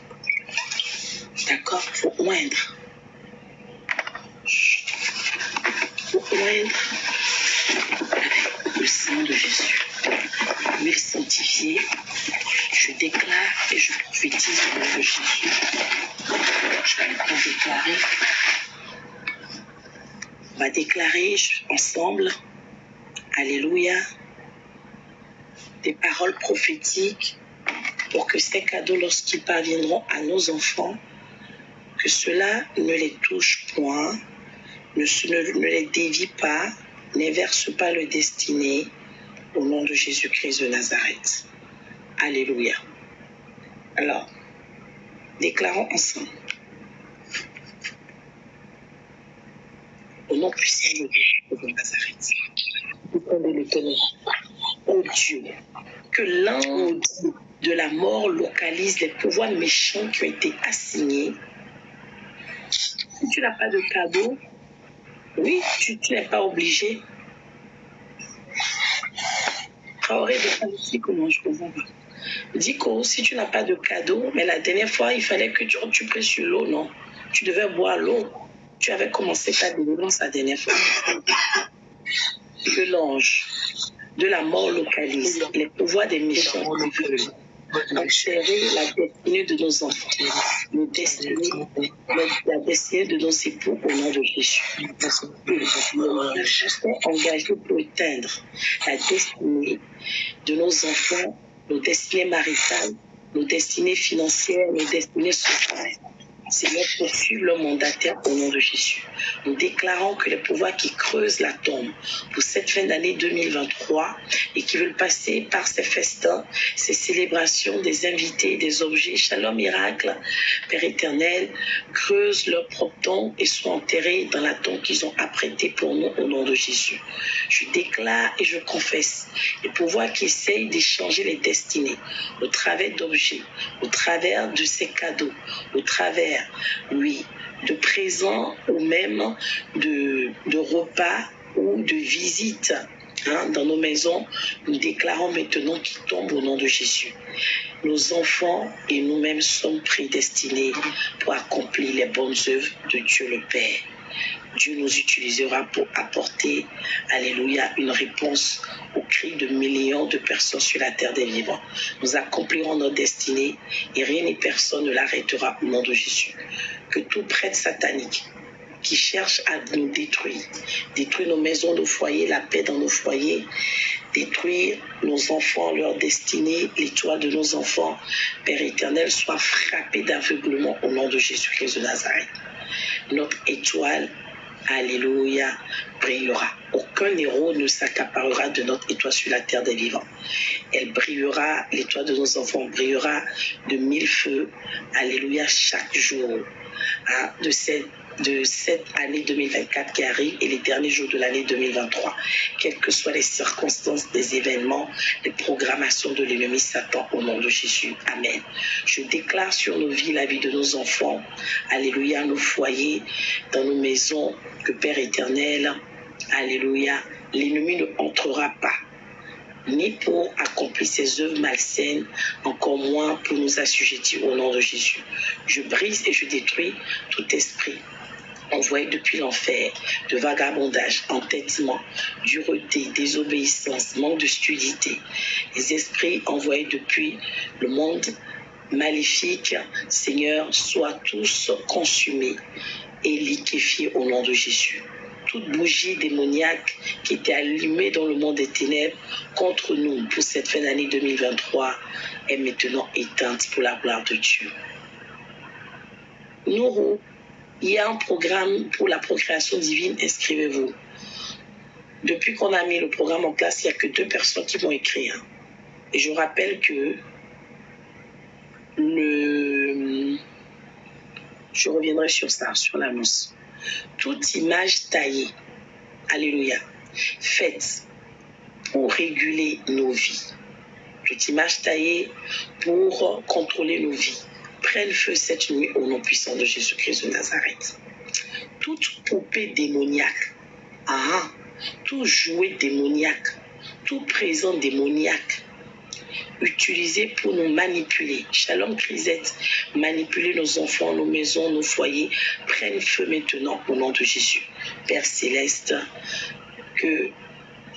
D'accord? Il faut oindre. Il faut oindre avec le sang de Jésus. L'huile sanctifiée. Je déclare et je prophétise au nom de Jésus. Je vais maintenant déclarer. On va déclarer ensemble, alléluia, des paroles prophétiques pour que ces cadeaux, lorsqu'ils parviendront à nos enfants, que cela ne les touche point, ne les dévie pas, n'inverse pas le destiné, au nom de Jésus-Christ de Nazareth. Alléluia. Alors, Déclarons ensemble. Au nom puissant de Dieu de Nazareth. Oh Dieu, que l'ange de la mort localise les pouvoirs méchants qui ont été assignés. Si tu n'as pas de cadeau, oui, tu n'es pas obligé. Comment je comprends pas. Dis que si tu n'as pas de cadeau, mais la dernière fois, il fallait que tu prennes sur l'eau, non? Tu devais boire l'eau. Tu avais commencé ta délivrance la dernière fois. Que l'ange de la mort localise les pouvoirs des méchants qui veulent enterrer la destinée de nos enfants, la destinée de nos époux au nom de Jésus. Nous sommes engagés pour éteindre la destinée de nos enfants, nos destinées maritales, nos destinées financières, nos destinées sociales. Seigneur, poursuivre le mandataire au nom de Jésus. Nous déclarons que les pouvoirs qui creusent la tombe pour cette fin d'année 2023 et qui veulent passer par ces festins, ces célébrations, des invités, des objets, Shalom miracle, Père éternel, creusent leur propre tombe et soient enterrés dans la tombe qu'ils ont apprêtée pour nous au nom de Jésus. Je déclare et je confesse les pouvoirs qui essayent d'échanger les destinées au travers d'objets, au travers de ces cadeaux, au travers, oui, de présents ou même de repas ou de visites dans nos maisons. Nous déclarons maintenant qu'ils tombent au nom de Jésus. Nos enfants et nous-mêmes sommes prédestinés pour accomplir les bonnes œuvres de Dieu le Père. Dieu nous utilisera pour apporter, alléluia, une réponse aux cris de millions de personnes sur la terre des vivants. Nous accomplirons notre destinée et rien ni personne ne l'arrêtera au nom de Jésus. Que tout prêtre satanique qui cherche à nous détruire nos maisons, nos foyers, la paix dans nos foyers, détruire nos enfants, leur destinée, l'étoile de nos enfants, Père éternel, soit frappé d'aveuglement au nom de Jésus-Christ de Nazareth. Notre étoile, alléluia, brillera. Aucun héros ne s'accaparera de notre étoile sur la terre des vivants. Elle brillera, l'étoile de nos enfants brillera de 1000 feux, alléluia, chaque jour de cette année 2024 qui arrive et les derniers jours de l'année 2023, quelles que soient les circonstances des événements, les programmations de l'ennemi Satan, au nom de Jésus. Amen. Je déclare sur nos vies, la vie de nos enfants, alléluia, nos foyers, dans nos maisons, que Père éternel, alléluia, l'ennemi ne entrera pas, ni pour accomplir ses œuvres malsaines, encore moins pour nous assujettir au nom de Jésus. Je brise et je détruis tout esprit envoyé depuis l'enfer, de vagabondage, entêtement, dureté, désobéissance, manque de stupidité. Les esprits envoyés depuis le monde maléfique, Seigneur, soient tous consumés et liquéfiés au nom de Jésus. Toute bougie démoniaque qui était allumée dans le monde des ténèbres contre nous pour cette fin d'année 2023 est maintenant éteinte pour la gloire de Dieu. Nous, il y a un programme pour la procréation divine, inscrivez-vous. Depuis qu'on a mis le programme en place, il n'y a que 2 personnes qui vont écrire. Et je rappelle que je reviendrai sur ça, sur l'annonce. Toute image taillée, alléluia, faite pour réguler nos vies, toute image taillée pour contrôler nos vies, prenne feu cette nuit au nom puissant de Jésus-Christ de Nazareth. Toute poupée démoniaque, tout jouet démoniaque, tout présent démoniaque, utilisé pour nous manipuler. Shalom Crisette, manipuler nos enfants, nos maisons, nos foyers, prennent feu maintenant au nom de Jésus. Père Céleste, que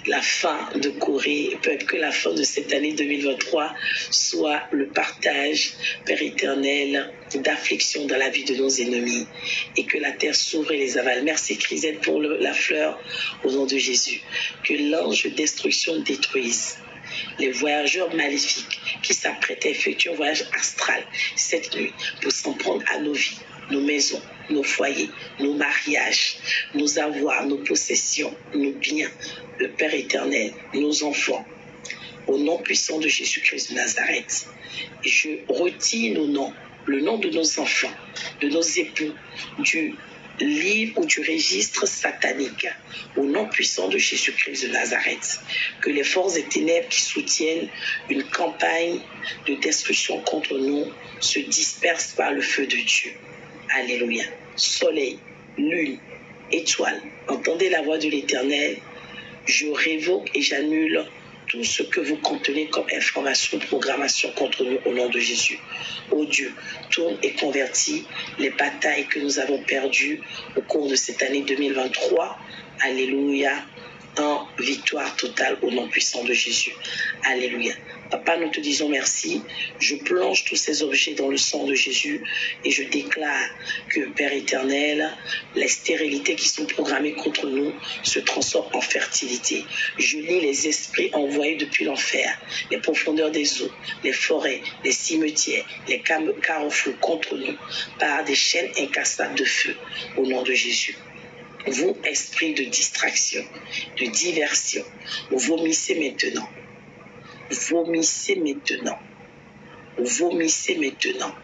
la fin de Corée, peut-être que la fin de cette année 2023 soit le partage, Père éternel, d'affliction dans la vie de nos ennemis et que la terre s'ouvre et les avale. Merci Crisette pour la fleur au nom de Jésus. Que l'ange de destruction détruise les voyageurs maléfiques qui s'apprêtent à effectuer un voyage astral cette nuit pour s'en prendre à nos vies, nos maisons, nos foyers, nos mariages, nos avoirs, nos possessions, nos biens, le Père éternel, nos enfants. Au nom puissant de Jésus-Christ de Nazareth, je retire nos noms le nom de nos enfants, de nos époux, du livre ou du registre satanique, au nom puissant de Jésus-Christ de Nazareth. Que les forces des ténèbres qui soutiennent une campagne de destruction contre nous se dispersent par le feu de Dieu. Alléluia. Soleil, lune, étoile, entendez la voix de l'Éternel. Je révoque et j'annule tout ce que vous contenez comme information, programmation contre nous au nom de Jésus. Ô Dieu, tourne et convertis les batailles que nous avons perdues au cours de cette année 2023. Alléluia. En victoire totale au nom puissant de Jésus. Alléluia. Papa, nous te disons merci. Je plonge tous ces objets dans le sang de Jésus et je déclare que, Père éternel, les stérilités qui sont programmées contre nous se transforment en fertilité. Je lis les esprits envoyés depuis l'enfer, les profondeurs des eaux, les forêts, les cimetières, les carrefours contre nous par des chaînes incassables de feu au nom de Jésus. Vous, esprit de distraction, de diversion, vomissez maintenant. Vomissez maintenant. Vomissez maintenant.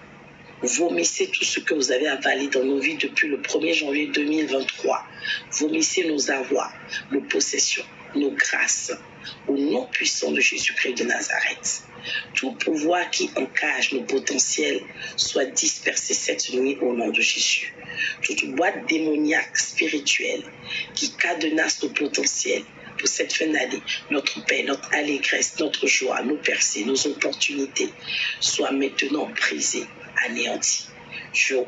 Vomissez tout ce que vous avez avalé dans nos vies depuis le 1er janvier 2023. Vomissez nos avoirs, nos possessions, nos grâces, au nom puissant de Jésus-Christ de Nazareth. Tout pouvoir qui encage nos potentiels soit dispersé cette nuit au nom de Jésus. Toute boîte démoniaque spirituelle qui cadenasse nos potentiels pour cette fin d'année, notre paix, notre allégresse, notre joie, nos percées, nos opportunités soient maintenant brisées, anéanties.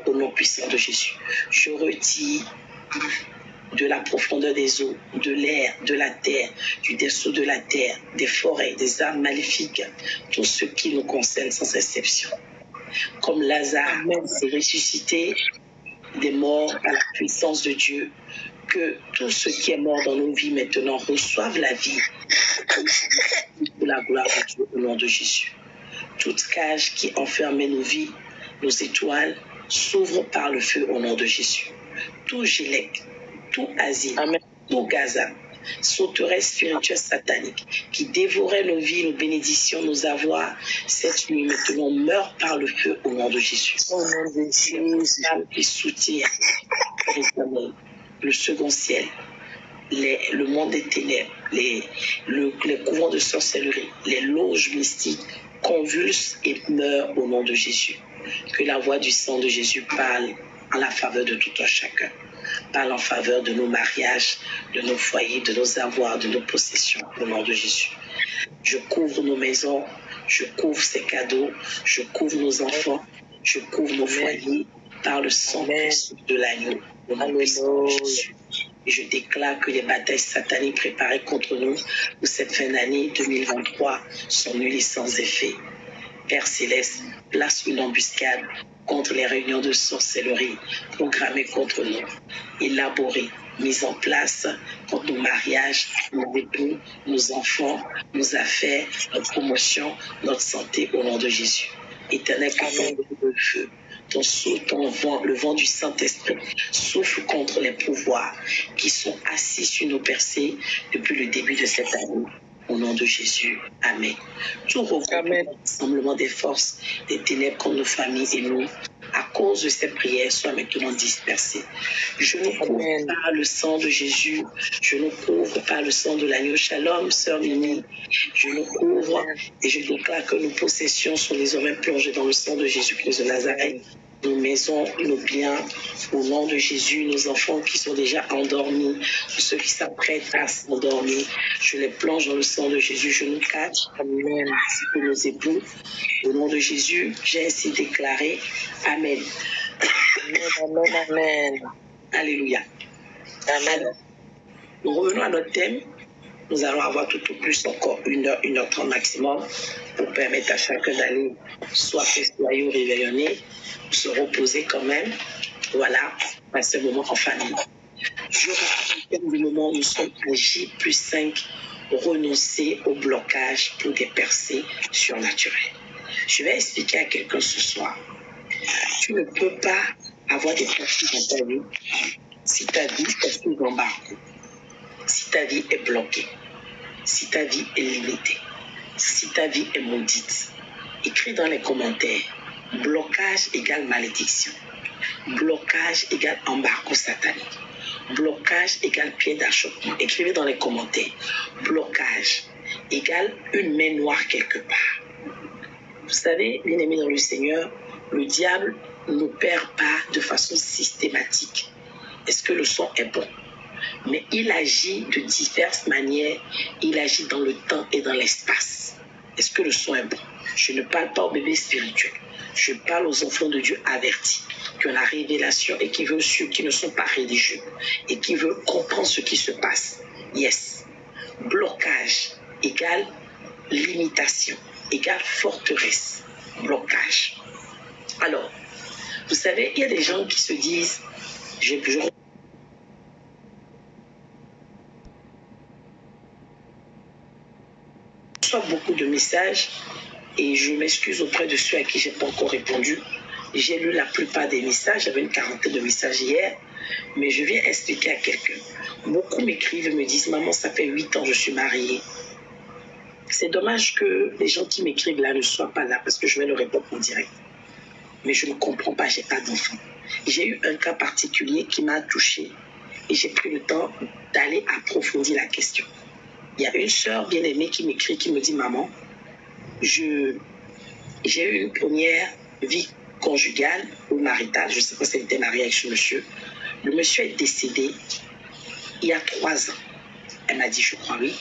Au nom puissant de Jésus, je retire de la profondeur des eaux, de l'air, de la terre, du dessous de la terre, des forêts, des armes maléfiques, tout ce qui nous concerne sans exception. Comme Lazare s'est ressuscité des morts à la puissance de Dieu, que tout ce qui est mort dans nos vies maintenant reçoive la vie pour la gloire de Dieu au nom de Jésus. Toute cage qui enfermait nos vies, nos étoiles, s'ouvre par le feu au nom de Jésus. Tout Gélec, tout asile, tout Gaza, sauteresse spirituelle satanique qui dévorait nos vies, nos bénédictions, nos avoirs, cette nuit maintenant meurt par le feu au nom de Jésus. Au nom de Jésus. Qui soutient le second ciel, le monde des ténèbres, les couvents de sorcellerie, les loges mystiques convulsent et meurent au nom de Jésus. Que la voix du sang de Jésus parle en la faveur de tout un chacun. Parle en faveur de nos mariages, de nos foyers, de nos avoirs, de nos possessions, au nom de Jésus. Je couvre nos maisons, je couvre ces cadeaux, je couvre nos enfants, je couvre nos foyers par le sang de l'agneau, au nom de Jésus. Et je déclare que les batailles sataniques préparées contre nous pour cette fin d'année 2023 sont nulles et sans effet. Père Céleste, place une embuscade contre les réunions de sorcellerie programmées contre nous, élaborées, mises en place contre nos mariages, nos époux, nos enfants, nos affaires, notre promotion, notre santé au nom de Jésus. Éternel, que le feu, le vent du Saint-Esprit souffle contre les pouvoirs qui sont assis sur nos percées depuis le début de cette année. Au nom de Jésus, Amen. Tout rassemblement des forces des ténèbres contre nos familles et nous, à cause de ces prières, soit maintenant dispersé. Je nous couvre par le sang de Jésus, je nous couvre par le sang de l'agneau. Shalom, sœur Mimi, je nous couvre et je déclare que nos possessions sont désormais plongées dans le sang de Jésus-Christ de Nazareth. Nos maisons, nos biens, au nom de Jésus, nos enfants qui sont déjà endormis, ceux qui s'apprêtent à s'endormir, je les plonge dans le sang de Jésus, je nous cache, Amen, ainsi que nos époux. Au nom de Jésus, j'ai ainsi déclaré, Amen. Amen, amen. Alléluia. Amen. Nous revenons à notre thème. Nous allons avoir tout au plus encore 1h30 maximum pour permettre à chacun d'aller soit festoyer ou réveillonner, se reposer quand même. Voilà, passer un moment en famille. Je rappelle du moment où nous sommes à J+5, renoncer au blocage pour des percées surnaturelles. Je vais expliquer à quelqu'un ce soir. Tu ne peux pas avoir des percées dans ta vie si ta vie est sous embargo, si ta vie est bloquée, si ta vie est limitée, si ta vie est maudite. Écris dans les commentaires, Blocage égale malédiction. Blocage égale embargo satanique. Blocage égale pied d'achoppement. Écrivez dans les commentaires. Blocage égale une main noire quelque part. Vous savez, bien-aimés dans le Seigneur, le diable ne perd pas de façon systématique. Est-ce que le son est bon? Mais il agit de diverses manières. Il agit dans le temps et dans l'espace. Est-ce que le son est bon? Je ne parle pas aux bébés spirituels. Je parle aux enfants de Dieu avertis, qui ont la révélation et qui veulent suivre, qui ne sont pas religieux et qui veulent comprendre ce qui se passe. Yes. Blocage égale limitation, égale forteresse. Blocage. Alors, vous savez, il y a des gens qui se disent, je reçois beaucoup de messages et je m'excuse auprès de ceux à qui je n'ai pas encore répondu. J'ai lu la plupart des messages, j'avais une quarantaine de messages hier, mais je viens expliquer à quelqu'un. Beaucoup m'écrivent et me disent, maman, ça fait 8 ans que je suis mariée. C'est dommage que les gens qui m'écrivent là ne soient pas là parce que je vais leur répondre en direct. Mais je ne comprends pas, je n'ai pas d'enfant. J'ai eu un cas particulier qui m'a touchée et j'ai pris le temps d'aller approfondir la question. Il y a une sœur bien-aimée qui m'écrit, qui me dit, maman, j'ai eu une première vie conjugale ou maritale, je ne sais pas si elle était mariée avec ce monsieur. Le monsieur est décédé il y a 3 ans. Elle m'a dit, je crois, oui.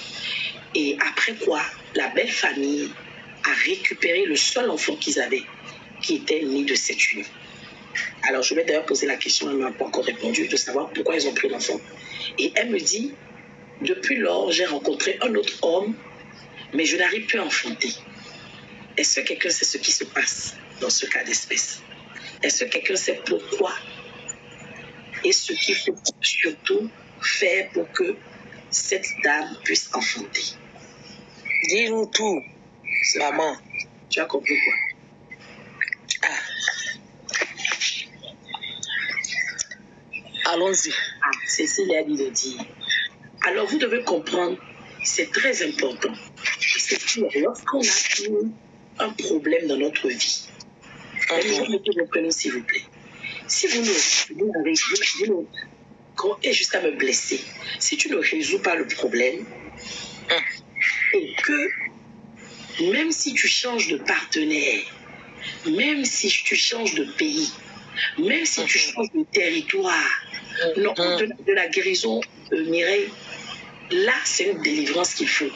Et après quoi, la belle famille a récupéré le seul enfant qu'ils avaient, qui était né de cette union. Alors, je vais d'ailleurs poser la question, elle ne m'a pas encore répondu, de savoir pourquoi ils ont pris l'enfant. Et elle me dit, depuis lors, j'ai rencontré un autre homme, mais je n'arrive plus à enfanter. Est-ce que quelqu'un sait ce qui se passe dans ce cas d'espèce? Est-ce que quelqu'un sait pourquoi? Et ce qu'il faut surtout faire pour que cette dame puisse enfanter? Dis-nous tout, maman. Tu as compris quoi? Allons-y. Cécile a dit de dire. Alors, vous devez comprendre, c'est très important. C'est que lorsqu'on a eu un problème dans notre vie, mettez vos prénoms, s'il vous plaît. Si vous et jusqu'à me blesser, si tu ne résous pas le problème, et que même si tu changes de partenaire, même si tu changes de pays, même si tu changes de territoire, non, de la guérison, Mireille, là, c'est une délivrance qu'il faut.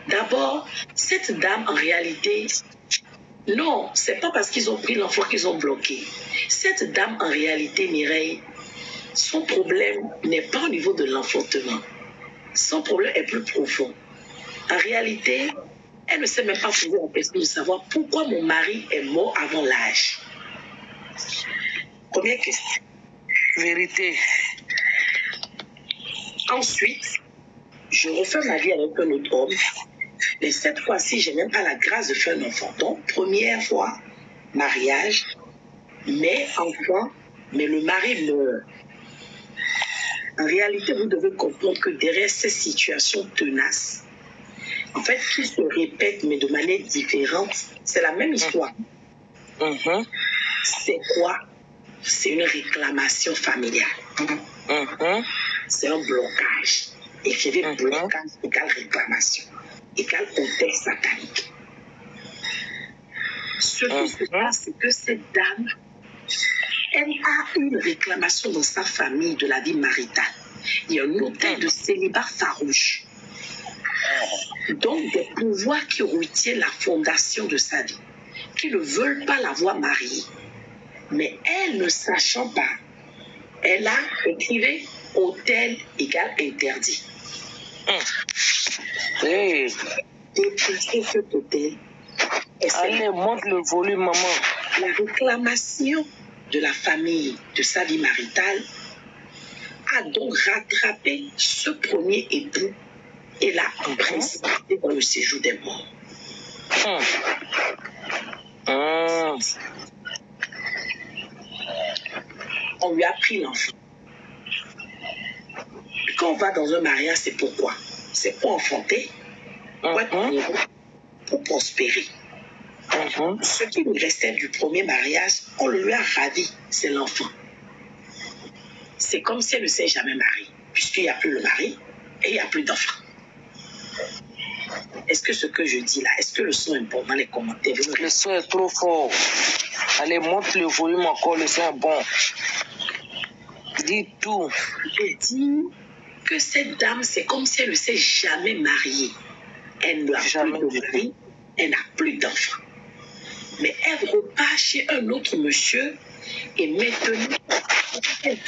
D'abord, cette dame, en réalité, non, c'est pas parce qu'ils ont pris l'enfant qu'ils ont bloqué. Cette dame, en réalité, Mireille, son problème n'est pas au niveau de l'enfantement. Son problème est plus profond. En réalité, elle ne sait même pas poser la question de savoir pourquoi mon mari est mort avant l'âge. Première question. Vérité. Ensuite, je refais ma vie avec un autre homme. Mais cette fois-ci, je n'ai même pas la grâce de faire un enfant. Donc, première fois, mariage, mais enfant, mais le mari meurt. En réalité, vous devez comprendre que derrière ces situations tenaces, en fait, qui se répètent, mais de manière différente, c'est la même histoire. C'est quoi? C'est une réclamation familiale. C'est un blocage. Écrivez blocage égale réclamation, égale contexte satanique. Ce qui se passe, c'est que cette dame, elle a une réclamation dans sa famille de la vie maritale. Il y a un hôtel de célibat farouche. Donc, des pouvoirs qui retiennent la fondation de sa vie, qui ne veulent pas la voir mariée. Mais elle, ne sachant pas, elle a écrit hôtel égale interdit. Déplacer cet hôtel. Allez, monte le volume, maman. La réclamation de la famille de sa vie maritale a donc rattrapé ce premier époux et l'a précipité dans le séjour des morts. On lui a pris l'enfant. Quand on va dans un mariage, c'est pourquoi? C'est pour enfanter, pour être heureux, pour prospérer. Ce qui lui restait du premier mariage, on le lui a ravi, c'est l'enfant. C'est comme si elle ne s'est jamais mariée, puisqu'il n'y a plus le mari et il n'y a plus d'enfant. Est-ce que ce que je dis là, est-ce que le son est bon dans les commentaires? Le son est trop fort. Allez, monte le volume encore, le son est bon. Dis tout. Je dis que cette dame, c'est comme si elle ne s'est jamais mariée. Elle n'a plus de mari, elle n'a plus d'enfant. Mais elle repart chez un autre monsieur et maintenant, elle vit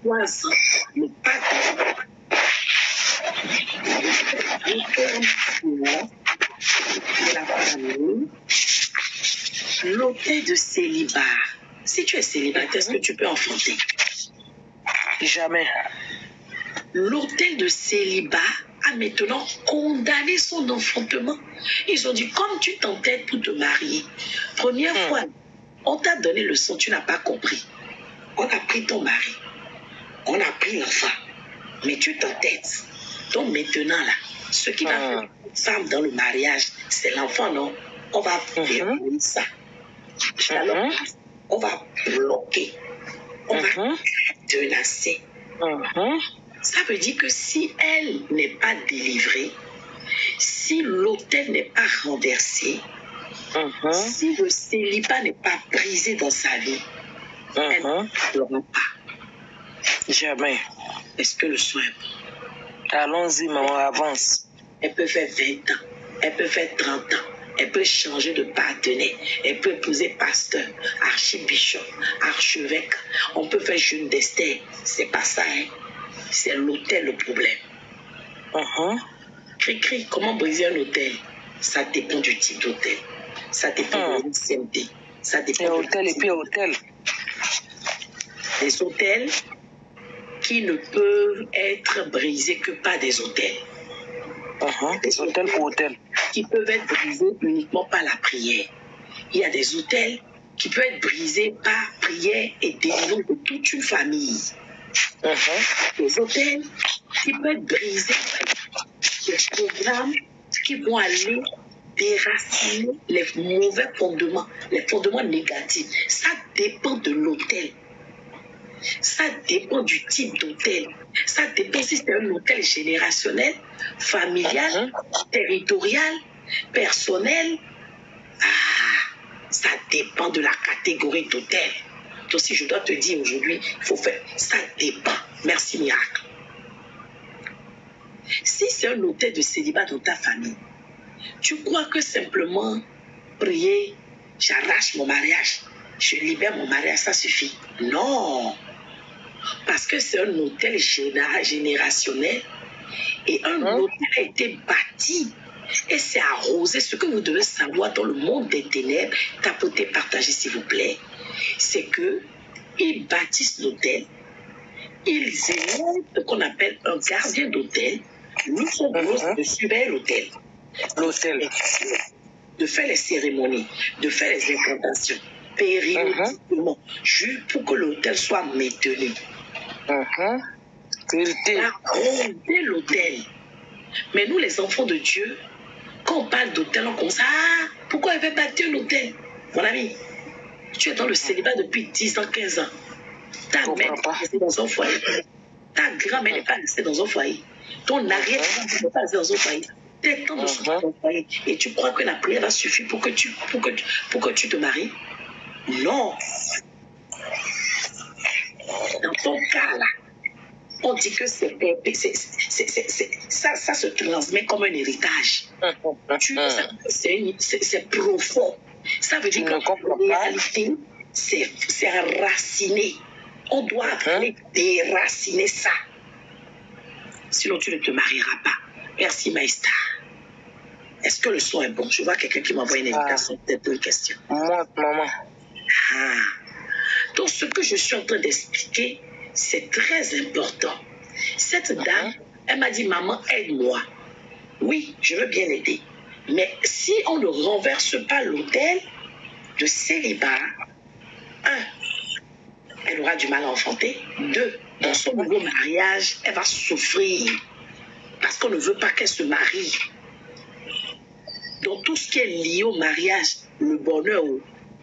3 ans, mais pas de la famille. L'hôtel de célibat. Si tu es célibataire, est-ce que tu peux enfanter? Jamais. L'hôtel de célibat a maintenant condamné son enfantement. Ils ont dit, comme tu t'entêtes pour te marier, première fois, on t'a donné le son, tu n'as pas compris. On a pris ton mari, on a pris l'enfant, mais tu t'entêtes. Donc maintenant, là, ce qui va faire une femme dans le mariage, c'est l'enfant, non? On va faire ça. Alors, on va bloquer, on va menacer. Ça veut dire que si elle n'est pas délivrée, si l'autel n'est pas renversé, si le célibat n'est pas brisé dans sa vie, elle ne l'aura pas. Jamais. Est-ce que le soin est bon? Allons-y, maman, avance. Elle peut faire 20 ans, elle peut faire 30 ans, elle peut changer de partenaire, elle peut épouser pasteur, archibishop, archevêque, on peut faire jeune d'Esther. C'est pas ça, hein? C'est l'autel le problème. Cri-cri, comment briser un hôtel? Ça dépend du type d'hôtel. Ça dépend de l'ancienneté. Ça dépend de hôtel et puis hôtel. Des hôtels qui ne peuvent être brisés que par des hôtels. Des hôtels pour hôtels. Qui peuvent être brisés uniquement par la prière. Il y a des hôtels qui peuvent être brisés par prière et délivrance de toute une famille. Des hôtels qui peuvent être brisés par des programmes qui vont aller déraciner les mauvais fondements, les fondements négatifs. Ça dépend de l'hôtel. Ça dépend du type d'hôtel. Ça dépend si c'est un hôtel générationnel, familial, territorial, personnel. Ça dépend de la catégorie d'hôtel. Donc si je dois te dire aujourd'hui, il faut faire, ça dépend. Merci miracle. Si c'est un hôtel de célibat dans ta famille, tu crois que simplement prier, j'arrache mon mariage, je libère mon mariage, ça suffit? Non. Parce que c'est un hôtel générationnel et un hôtel a été bâti et c'est arrosé. Ce que vous devez savoir dans le monde des ténèbres, tapotez, partagez s'il vous plaît, c'est que ils bâtissent l'hôtel, ils élèvent ce qu'on appelle un gardien d'hôtel. Nous sommes de surveiller l'hôtel. De faire les cérémonies, de faire les incantations, périodiquement, juste pour que l'hôtel soit maintenu. Arronder l'hôtel. Mais nous, les enfants de Dieu, quand on parle d'hôtel, on commence pourquoi elle veut bâtir un hôtel? Mon ami, tu es dans le célibat depuis 10 ans, 15 ans. Ta mère n'est pas restée dans un foyer. Ta grand-mère n'est pas restée dans un foyer. Ton arrière-grand-mère n'est pas restée dans un foyer. T'es temps de sortir dans un foyer. Et tu crois que la prière va suffire pour que tu te maries? Non. Dans ton cas là, on dit que ça se transmet comme un héritage. C'est profond. Ça veut dire qu'en réalité, c'est enraciné. On doit déraciner ça. Sinon, tu ne te marieras pas. Merci, Maïsta. Est-ce que le son est bon? Je vois quelqu'un qui m'envoie une invitation, peut-être une question. Moi, maman. Donc, ce que je suis en train d'expliquer, c'est très important. Cette dame, elle m'a dit, maman, aide-moi. Oui, je veux bien l'aider. Mais si on ne renverse pas l'autel de célibat, 1, elle aura du mal à enfanter. 2, dans son nouveau mariage, elle va souffrir parce qu'on ne veut pas qu'elle se marie. Donc, Donc, tout ce qui est lié au mariage, le bonheur,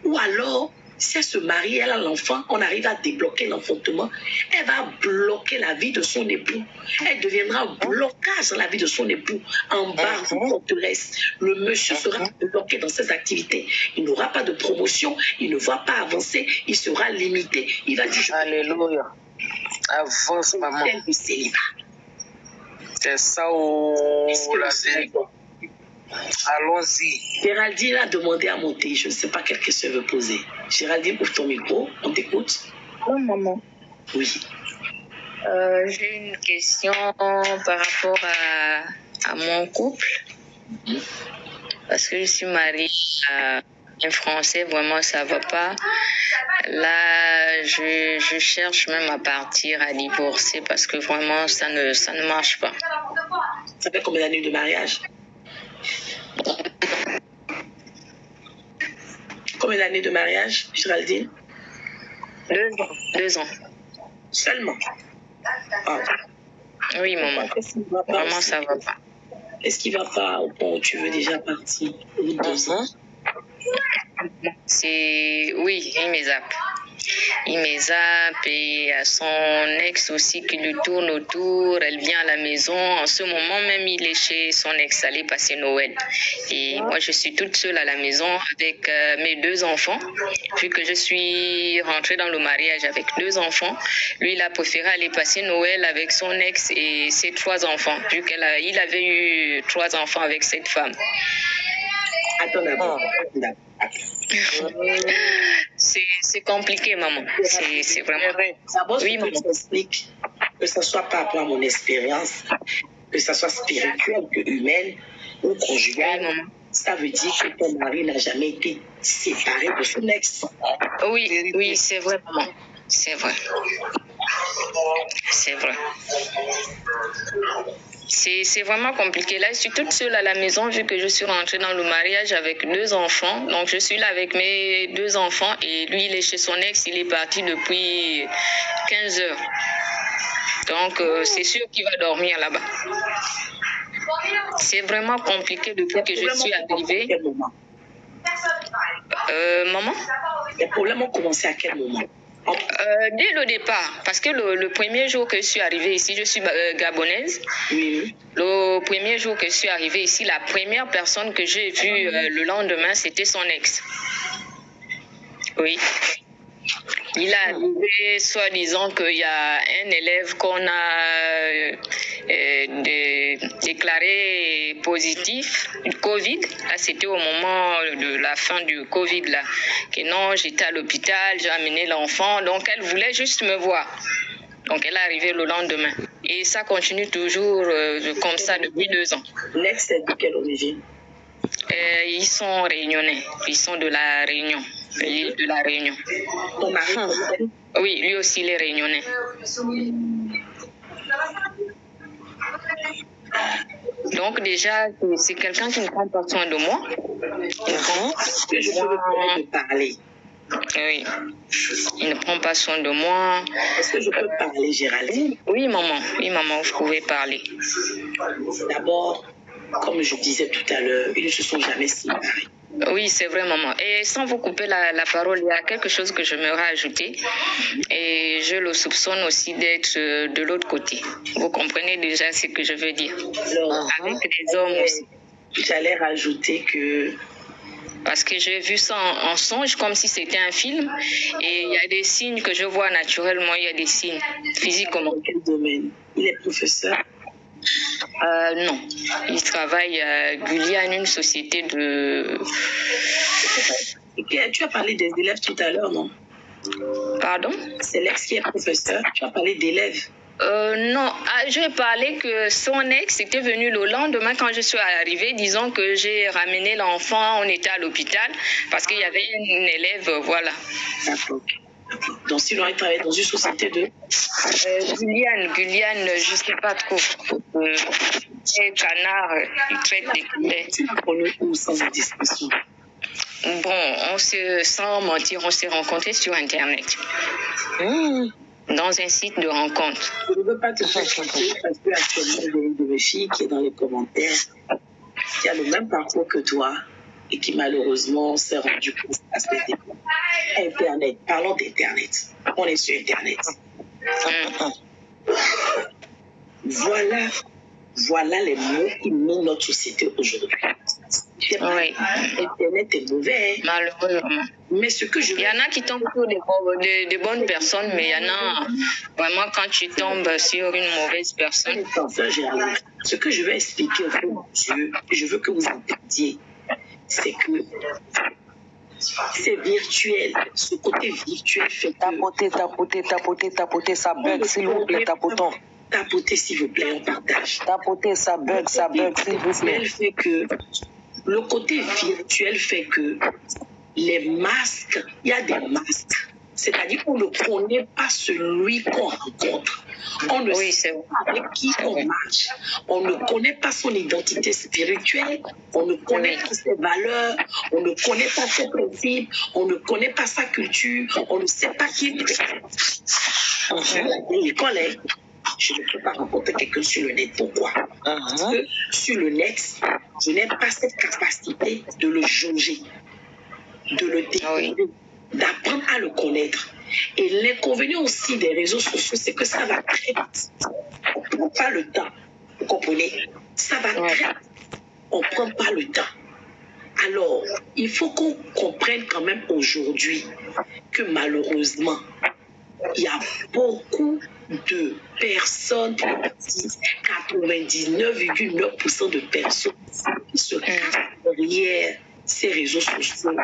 ou alors, si elle se marie, elle a l'enfant, on arrive à débloquer l'enfantement, elle va bloquer la vie de son époux. Elle deviendra un blocage dans la vie de son époux, en barre de forteresse. Le monsieur sera bloqué dans ses activités. Il n'aura pas de promotion, il ne va pas avancer, il sera limité. Il va dire, Alléluia. Avance, maman. Le célibat. C'est ça où la vérité. Allons-y. Géraldine a demandé à monter. Je ne sais pas quelle question elle veut poser. Géraldine, ouvre ton micro. On t'écoute. Oui, maman. Oui. J'ai une question par rapport à mon couple. Parce que je suis mariée à un Français, vraiment ça ne va pas. Là, je cherche même à partir, à divorcer parce que vraiment ça ne marche pas. Ça fait combien d'années de mariage? Combien d'années de mariage, Géraldine? 2 ans. Seulement? Ah. Oui, maman. Vraiment, ça va pas. Est-ce qu'il va pas au point où tu veux déjà partir? Oui, 2 ans. Oui, il me zappe. Il me zappe et à son ex aussi qui lui tourne autour. Elle vient à la maison. En ce moment même, il est chez son ex, allé passer Noël. Et moi, je suis toute seule à la maison avec mes 2 enfants. Vu que je suis rentrée dans le mariage avec 2 enfants, lui, il a préféré aller passer Noël avec son ex et ses 3 enfants. Vu qu'il avait eu 3 enfants avec cette femme. Attends d'abord. C'est compliqué, maman. C'est vraiment... D'abord, oui, je t'explique que ce soit par rapport à mon expérience, que ce soit spirituel, que humaine ou conjugale. Oui, maman. Ça veut dire que ton mari n'a jamais été séparé de son ex. Oui, c'est vrai, maman. C'est vrai. C'est vrai. C'est vraiment compliqué. Là, je suis toute seule à la maison vu que je suis rentrée dans le mariage avec 2 enfants. Donc, je suis là avec mes 2 enfants et lui, il est chez son ex. Il est parti depuis 15 heures. Donc, c'est sûr qu'il va dormir là-bas. C'est vraiment compliqué depuis que je suis arrivée. Maman? Les problèmes ont commencé à quel moment? Dès le départ, parce que le premier jour que je suis arrivée ici, je suis gabonaise. Oui. Le premier jour que je suis arrivée ici, la première personne que j'ai vue le lendemain, c'était son ex. Oui. Il a arrivé soi-disant qu'il y a un élève qu'on a déclaré positif du Covid. Là, c'était au moment de la fin du Covid. Là. Que non, j'étais à l'hôpital, j'ai amené l'enfant. Donc, elle voulait juste me voir. Donc, elle est arrivée le lendemain. Et ça continue toujours comme ça depuis 2 ans. L'ex est de quelle origine? Ils sont réunionnais. Ils sont de la Réunion. L'île de la Réunion. Ton mari? Oui, lui aussi, il est réunionnais. Donc déjà, c'est quelqu'un qui ne prend pas soin de moi. Est-ce que je peux te parler? Oui, il ne prend pas soin de moi. Est-ce que je peux parler, Géraldine? Oui, maman, vous pouvez parler. D'abord, comme je disais tout à l'heure, ils ne se sont jamais séparés. Oui, c'est vrai, maman. Et sans vous couper la parole, il y a quelque chose que j'aimerais ajouter. Et je le soupçonne aussi d'être de l'autre côté. Vous comprenez déjà ce que je veux dire? Alors, avec des hommes aussi. J'allais rajouter que... Parce que j'ai vu ça en songe comme si c'était un film. Et il y a des signes que je vois naturellement. Il y a des signes physiquement. Dans quel domaine? Il est professeur? Non. Il travaille à Guyane, une société de... Tu as parlé des élèves tout à l'heure, non? Pardon? C'est l'ex qui est professeur. Tu as parlé d'élèves. Non, j'ai parlé que son ex était venu le lendemain quand je suis arrivée, disons que j'ai ramené l'enfant, on était à l'hôpital parce qu'il y avait une élève, voilà. D'accord. Donc sinon, il travaille dans une société de... Guyane, je ne sais pas trop. Canard, il traite des poulets. Tu l'as connu où sans indiscrétion? Bon, sans mentir, on s'est rencontrés sur Internet. Dans un site de rencontre. Je ne veux pas te faire chanter parce que actuellement, j'ai une de mes filles qui est dans les commentaires qui a le même parcours que toi et qui malheureusement s'est rendu compte à cette époque. Internet, parlons d'Internet. On est sur Internet. Voilà les mots qui minent notre société aujourd'hui. Oui. Internet est mauvais. Malheureusement. Mais ce que je veux... Il y en a qui tombent sur de bonnes personnes, mais il y en a vraiment quand tu tombes sur une mauvaise personne. Ce que je vais expliquer au fond de Dieu, je veux que vous entendiez, c'est que c'est virtuel. Ce côté virtuel fait que... Tapoter, ça bug, s'il vous plaît, tapotons. Tapoter, s'il vous plaît, on partage. Tapoter, ça bug, s'il vous plaît. Fait que le côté virtuel fait que les masques, il y a des masques. C'est-à-dire qu'on ne connaît pas celui qu'on rencontre. On ne sait pas avec qui on marche. On ne connaît pas son identité spirituelle. On ne connaît pas ses valeurs. On ne connaît pas ses principes. On ne connaît pas sa culture. On ne sait pas qui il est. L'école est... Je ne peux pas rencontrer quelqu'un sur le net. Pourquoi? Parce que sur le net, je n'ai pas cette capacité de le jauger, de le découvrir, d'apprendre à le connaître. Et l'inconvénient aussi des réseaux sociaux, c'est que ça va très vite. On ne prend pas le temps. Vous comprenez? Ça va très vite. On ne prend pas le temps. Alors, il faut qu'on comprenne quand même aujourd'hui que malheureusement, il y a beaucoup de personnes, 99,9% de personnes qui se cachent derrière ces réseaux sociaux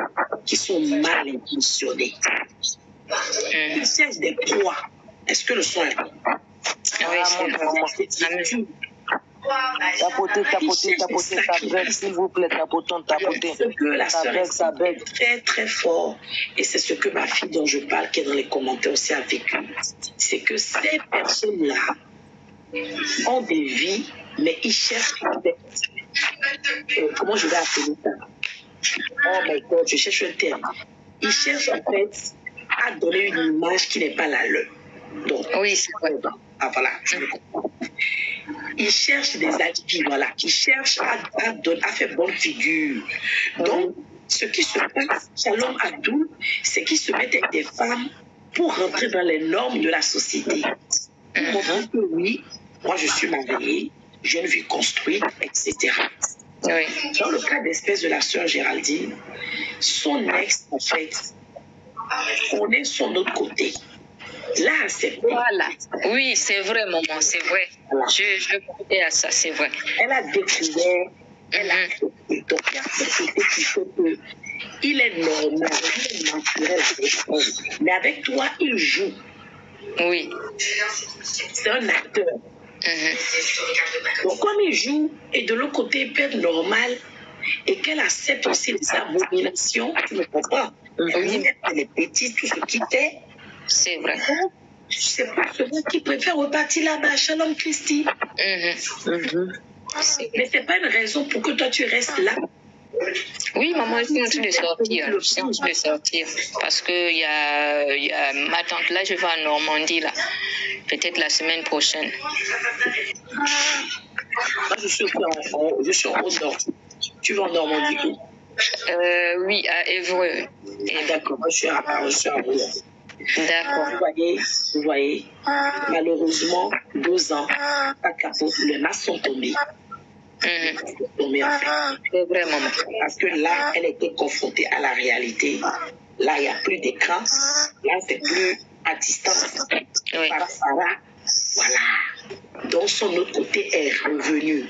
qui sont mal intentionnés. Ils cherchent des proies. Est-ce que le son est bon? Tapoter, ça bug, s'il vous plaît, tapotons. Ce que la sœur est très très fort, et c'est ce que ma fille dont je parle, qui est dans les commentaires aussi a vécu, c'est que ces personnes-là ont des vies, mais ils cherchent comment je vais appeler ça? Oh my God, je cherche un terme. Ils cherchent en fait à donner une image qui n'est pas la leur. Donc, oui, c'est vrai. Ah voilà, je le comprends. Ils cherchent des adjectifs, voilà. Ils cherchent à faire bonne figure. Donc, ce qui se passe, Shalom Abdoul, c'est qu'ils se mettent avec des femmes pour rentrer dans les normes de la société. Pour montrer que oui, moi je suis mariée, j'ai une vie construite, etc. Oui. Dans le cas d'espèce de la sœur Géraldine, son ex, en fait, on est sur notre côté. Là, c'est voilà. Oui, c'est vrai, maman, c'est vrai. Voilà. Je comptais à ça, c'est vrai. Elle a découvert, elle a accepté. Donc, il y a ce côté qui fait que il est normal, il est naturel avec elle. Mais avec toi, il joue. Oui. C'est un acteur. Donc, comme il joue, et de l'autre côté, il peut être normal, et qu'elle accepte aussi les abominations, tu me comprends? Oui. Les petits, tout ce qui fait. C'est vrai. C'est pas celui qui préfère repartir là-bas, Shalom Christi. Mais c'est pas une raison pour que toi tu restes là. Oui, maman, je suis en train de sortir. Je suis en train de sortir. Parce que il y a ma tante là, je vais en Normandie là. Peut-être la semaine prochaine. Moi, je suis en Haut-Nord. Tu vas en Normandie où? Oui, à Évreux. D'accord, moi je suis à Haut-Nord. D'accord. Vous voyez, malheureusement, 2 ans, pas capote, les masses sont tombées. Tombées en fait. C'est vrai, maman. Parce que là, elle était confrontée à la réalité. Là, il n'y a plus d'écran. Là, c'est plus à distance. Oui. Voilà. Donc, son autre côté est revenu.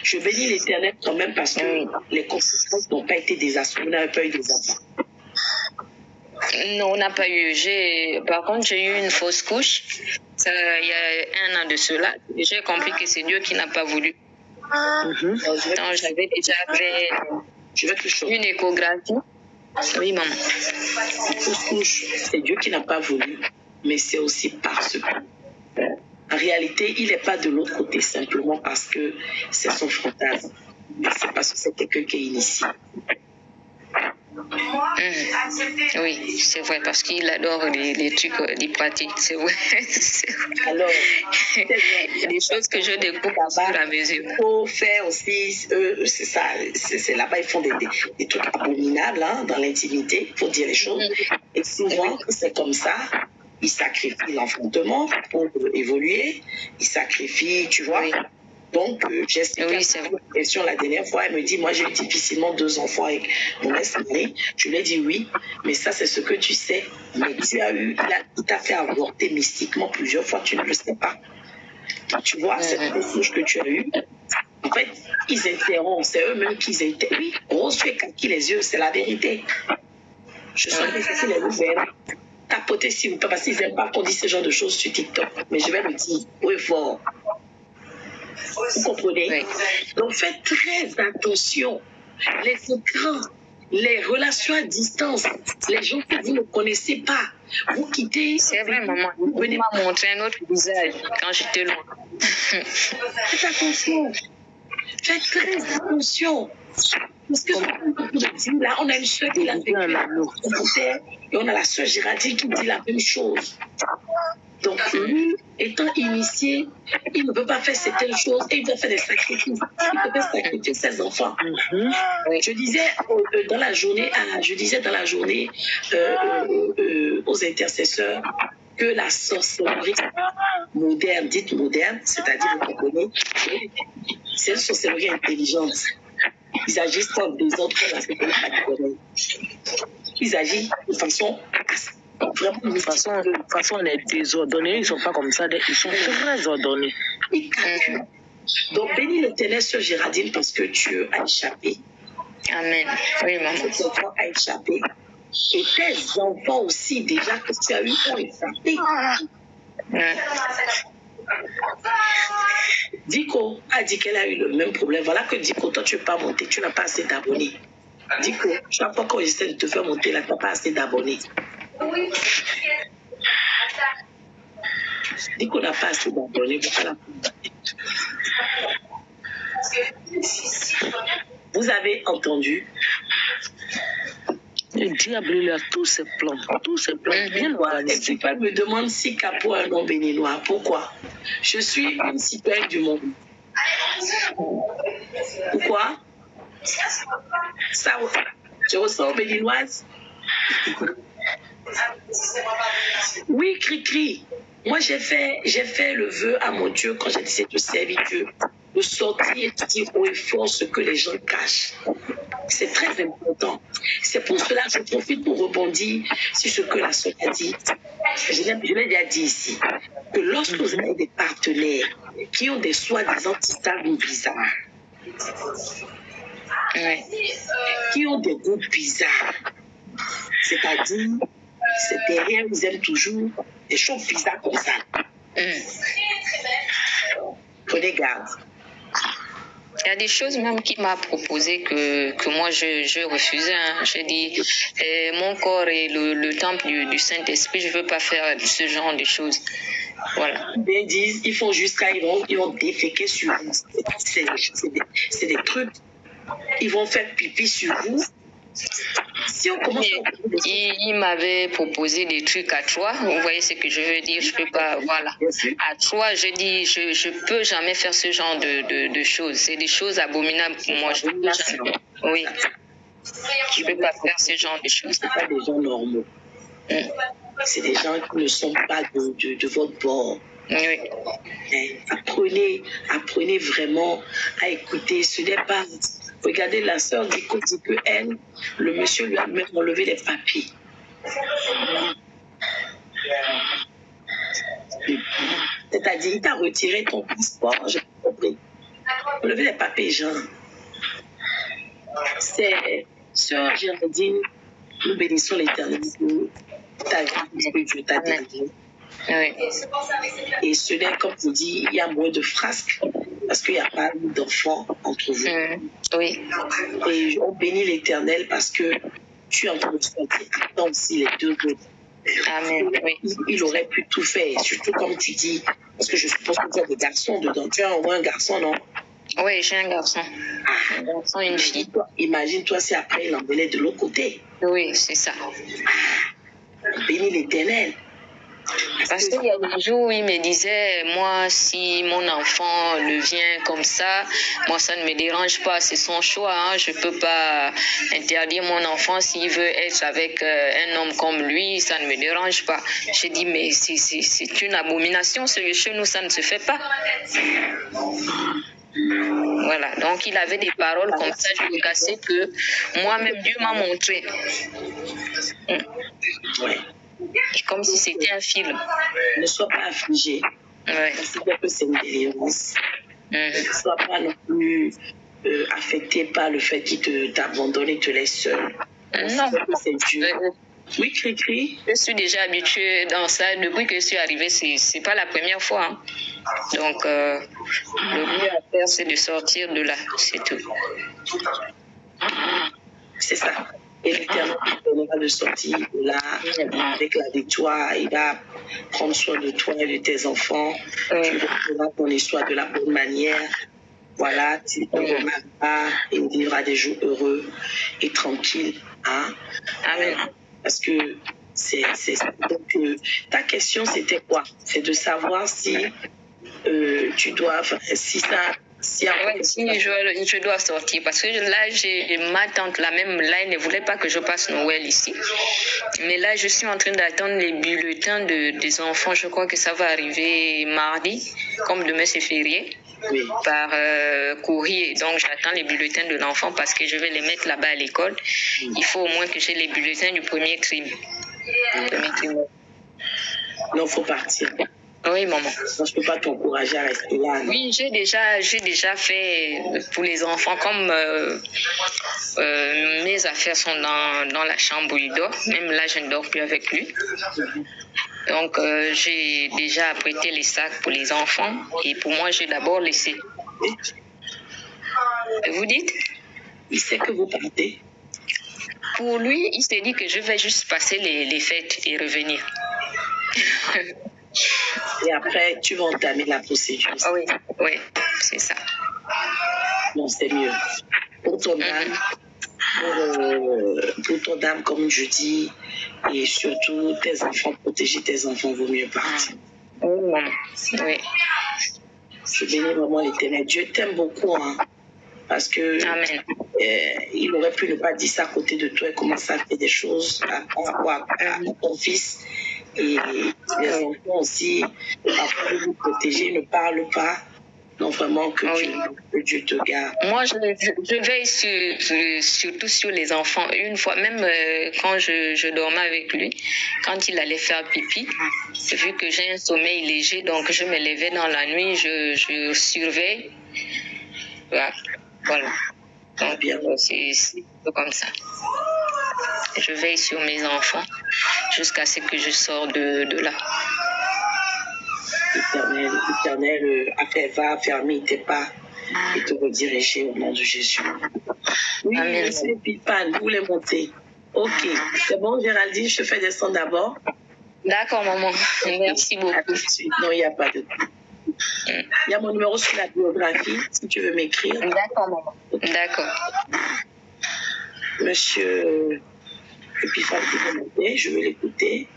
Je bénis l'Éternel quand même parce que les conséquences n'ont pas été désastreuses. On n'avait pas eu des enfants. Non, on n'a pas eu. Par contre, j'ai eu une fausse couche. Il y a 1 an de cela. J'ai compris que c'est Dieu qui n'a pas voulu. Donc, j'avais déjà fait une échographie. Oui, maman. Une fausse couche, c'est Dieu qui n'a pas voulu. Mais c'est aussi parce que, en réalité, il n'est pas de l'autre côté simplement parce que c'est son fantasme. Mais c'est parce que c'est quelqu'un qui est initié. Oui, c'est vrai, parce qu'il adore les trucs, les pratiques, c'est vrai. Alors, Il y a des choses que je découvre au fur et à mesure. il faut faire aussi, c'est ça, c'est là-bas, ils font des trucs abominables hein, dans l'intimité, il faut dire les choses. Et souvent, c'est comme ça, ils sacrifient l'enfantement pour évoluer, ils sacrifient, tu vois. Oui. Donc, j'ai expliqué Oui, la question la dernière fois. Elle me dit, moi, j'ai eu difficilement 2 enfants avec mon ex-mari. Je lui ai dit oui, mais ça, c'est ce que tu sais. Mais tu as eu, il t'a fait avorter mystiquement plusieurs fois, tu ne le sais pas. Tu vois, cette couche que tu as eue, en fait, ils interrompent. C'est eux-mêmes qui interrompent. Oui, Rose, tu es kaki les yeux, c'est la vérité. Je sens que c'est les nouvelles. Tapoter s'il vous plaît, parce qu'ils n'aiment pas qu'on dise ce genre de choses sur TikTok. Mais je vais le dire haut et fort. Vous comprenez? Oui. Donc faites très attention. Les écrans, les relations à distance, les gens que vous ne connaissez pas, vous quittez. C'est vrai, maman. Vous m'as montré un autre visage quand j'étais loin. Faites attention. Faites très attention. Parce que là, on a une soeur qui l'a vécu et on a la soeur Géraldine qui dit la même chose. Donc, lui, étant initié, il ne peut pas faire certaines choses et il doit faire des sacrifices. Il peut sacrifier ses enfants. Je disais dans la journée, aux intercesseurs que la sorcellerie moderne, dite moderne, c'est-à-dire, vous comprenez, c'est une sorcellerie intelligente. Ils agissent comme des autres, ils agissent de façon vraiment de façon on est désordonnés, ils ne sont pas comme ça, ils sont très ordonnés. Donc bénis l'Éternel sur Géraldine parce que tu as échappé. Amen. Oui, maman. Tes enfants ont échappé. Et tes enfants aussi déjà que tu as eu ont échappé. Diko a dit qu'elle a eu le même problème. Voilà que Diko, toi tu n'es pas monté, tu n'as pas assez d'abonnés. Diko, chaque fois qu'on essaie de te faire monter là, tu n'as pas assez d'abonnés. Diko n'a pas assez d'abonnés. Vous avez entendu? Le diable, il a tous ses plans bien organisés. Et tu me demande si Capo a un nom béninois. Pourquoi? Je suis une citoyenne du monde. Pourquoi? Ça, je ressens béninoise. Oui, Cri-Cri. Moi, j'ai fait le vœu à mon Dieu quand j'ai décidé de servir Dieu, de sortir et de dire haut et fort ce que les gens cachent. C'est très important. C'est pour cela que je profite pour rebondir sur ce que la soeur a dit. Je l'ai déjà dit ici, que lorsque vous avez des partenaires qui ont des soi-disant styles bizarres, qui ont des goûts bizarres, c'est-à-dire, c'est derrière, ils aiment toujours des choses bizarres comme ça. Prenez garde. Il y a des choses même qu'il m'a proposé que moi je refusais. Hein. J'ai dit, mon corps est le temple du Saint-Esprit, je ne veux pas faire ce genre de choses. Voilà. Ils disent, ils font jusqu'à, ils vont déféquer sur vous. C'est des trucs. Ils vont faire pipi sur vous. Si on commence il m'avait proposé des trucs à 3. Vous voyez ce que je veux dire? Je peux pas, voilà. À 3, je dis, je peux jamais faire ce genre de choses. C'est des choses abominables pour moi. Je peux jamais. Oui. Je peux pas faire ce genre de choses. C'est pas des gens normaux. C'est des gens qui ne sont pas de votre bord. Oui. Apprenez vraiment à écouter. Ce n'est pas. Regardez, la sœur dit que elle, le monsieur lui a même enlevé les papiers. C'est-à-dire, il t'a retiré ton passeport, j'ai compris. Enlever les papiers, genre. C'est sœur Géraldine, nous bénissons l'Éternel. Ta vie, que Dieu t'a délivré. Oui. Et ce n'est, comme tu dis, il y a moins de frasques parce qu'il n'y a pas d'enfants entre vous. Oui. Et on bénit l'Éternel parce que tu es en train de sortir. Attends aussi les deux autres. Amen. Oui. Il aurait pu tout faire, surtout comme tu dis, parce que je suppose que tu as des garçons dedans. Tu as au moins un garçon, non? Oui, j'ai un garçon. Un garçon et une fille. Imagine-toi si après il envolait de l'autre côté. Oui, c'est ça. Béni l'Éternel. Parce qu'il y a des jours où il me disait, moi, si mon enfant devient comme ça, moi, ça ne me dérange pas, c'est son choix. Hein. Je ne peux pas interdire mon enfant s'il veut être avec un homme comme lui, ça ne me dérange pas. J'ai dit, mais c'est une abomination, chez nous, ça ne se fait pas. Voilà, donc il avait des paroles comme ça, je ne cassais que moi-même, Dieu m'a montré. Comme si c'était un film. Ne sois pas affligé. Ouais. Considère que c'est une délivrance. Ne sois pas non plus affecté par le fait qu'il t'abandonne et te laisse seul. Non. Que c'est Dieu. Oui, Cri-Cri. Je suis déjà habituée dans ça. Depuis que je suis arrivée, c'est pas la première fois. Hein. Donc, le mieux à faire, c'est de sortir de là. C'est tout. C'est ça. Et l'Éternel donnera de sortir de là avec la victoire. Il va prendre soin de toi et de tes enfants. Tu reprendras ton histoire de la bonne manière. Voilà, tu te remarqueras et vivras des jours heureux et tranquilles. Hein? Amen. Parce que donc, ta question, c'était quoi? C'est de savoir si tu dois, si ça... Si je dois sortir parce que là, ma tante, là elle ne voulait pas que je passe Noël ici. Mais là, je suis en train d'attendre les bulletins des enfants. Je crois que ça va arriver mardi, comme demain c'est férié, par courrier. Donc, j'attends les bulletins de l'enfant parce que je vais les mettre là-bas à l'école. Il faut au moins que j'ai les bulletins du premier trimestre. Non, il faut partir. Oui, maman. Moi, je ne peux pas t'encourager à rester là. Non? Oui, j'ai déjà fait pour les enfants, comme mes affaires sont dans la chambre où il dort. Même là, je ne dors plus avec lui. Donc, j'ai déjà apprêté les sacs pour les enfants. Et pour moi, j'ai d'abord laissé. Vous dites? Il sait que vous partez. Pour lui, il s'est dit que je vais juste passer les fêtes et revenir. Et après, tu vas entamer la procédure. Oui, c'est ça. Non, c'est mieux. Pour ton âme, pour ton âme, comme je dis, et surtout tes enfants, protéger tes enfants, vaut mieux partir. Oui. Je bénis vraiment l'Éternel. Dieu t'aime beaucoup, hein, parce que il aurait pu ne pas dire ça à côté de toi et commencer à faire des choses à ton fils. Et les enfants aussi, parfois vous protéger, ne parlent pas. Non, vraiment que Dieu te garde. Moi, je veille surtout sur les enfants. Une fois, même quand je dormais avec lui, quand il allait faire pipi, vu que j'ai un sommeil léger, donc je me levais dans la nuit, je surveille. Voilà. Donc, c'est comme ça. Je veille sur mes enfants jusqu'à ce que je sors de là. L'Éternel va fermer tes pas et te rediriger au nom de Jésus. Oui, monsieur Pipane, vous voulez monter. Ok, c'est bon, Géraldine, je te fais descendre d'abord. D'accord, maman. Merci beaucoup. À tout de suite. Non, il n'y a pas de temps. Il y a mon numéro sur la biographie, si tu veux m'écrire. D'accord, maman. D'accord. Monsieur Epiphan qui veut monter, je vais l'écouter.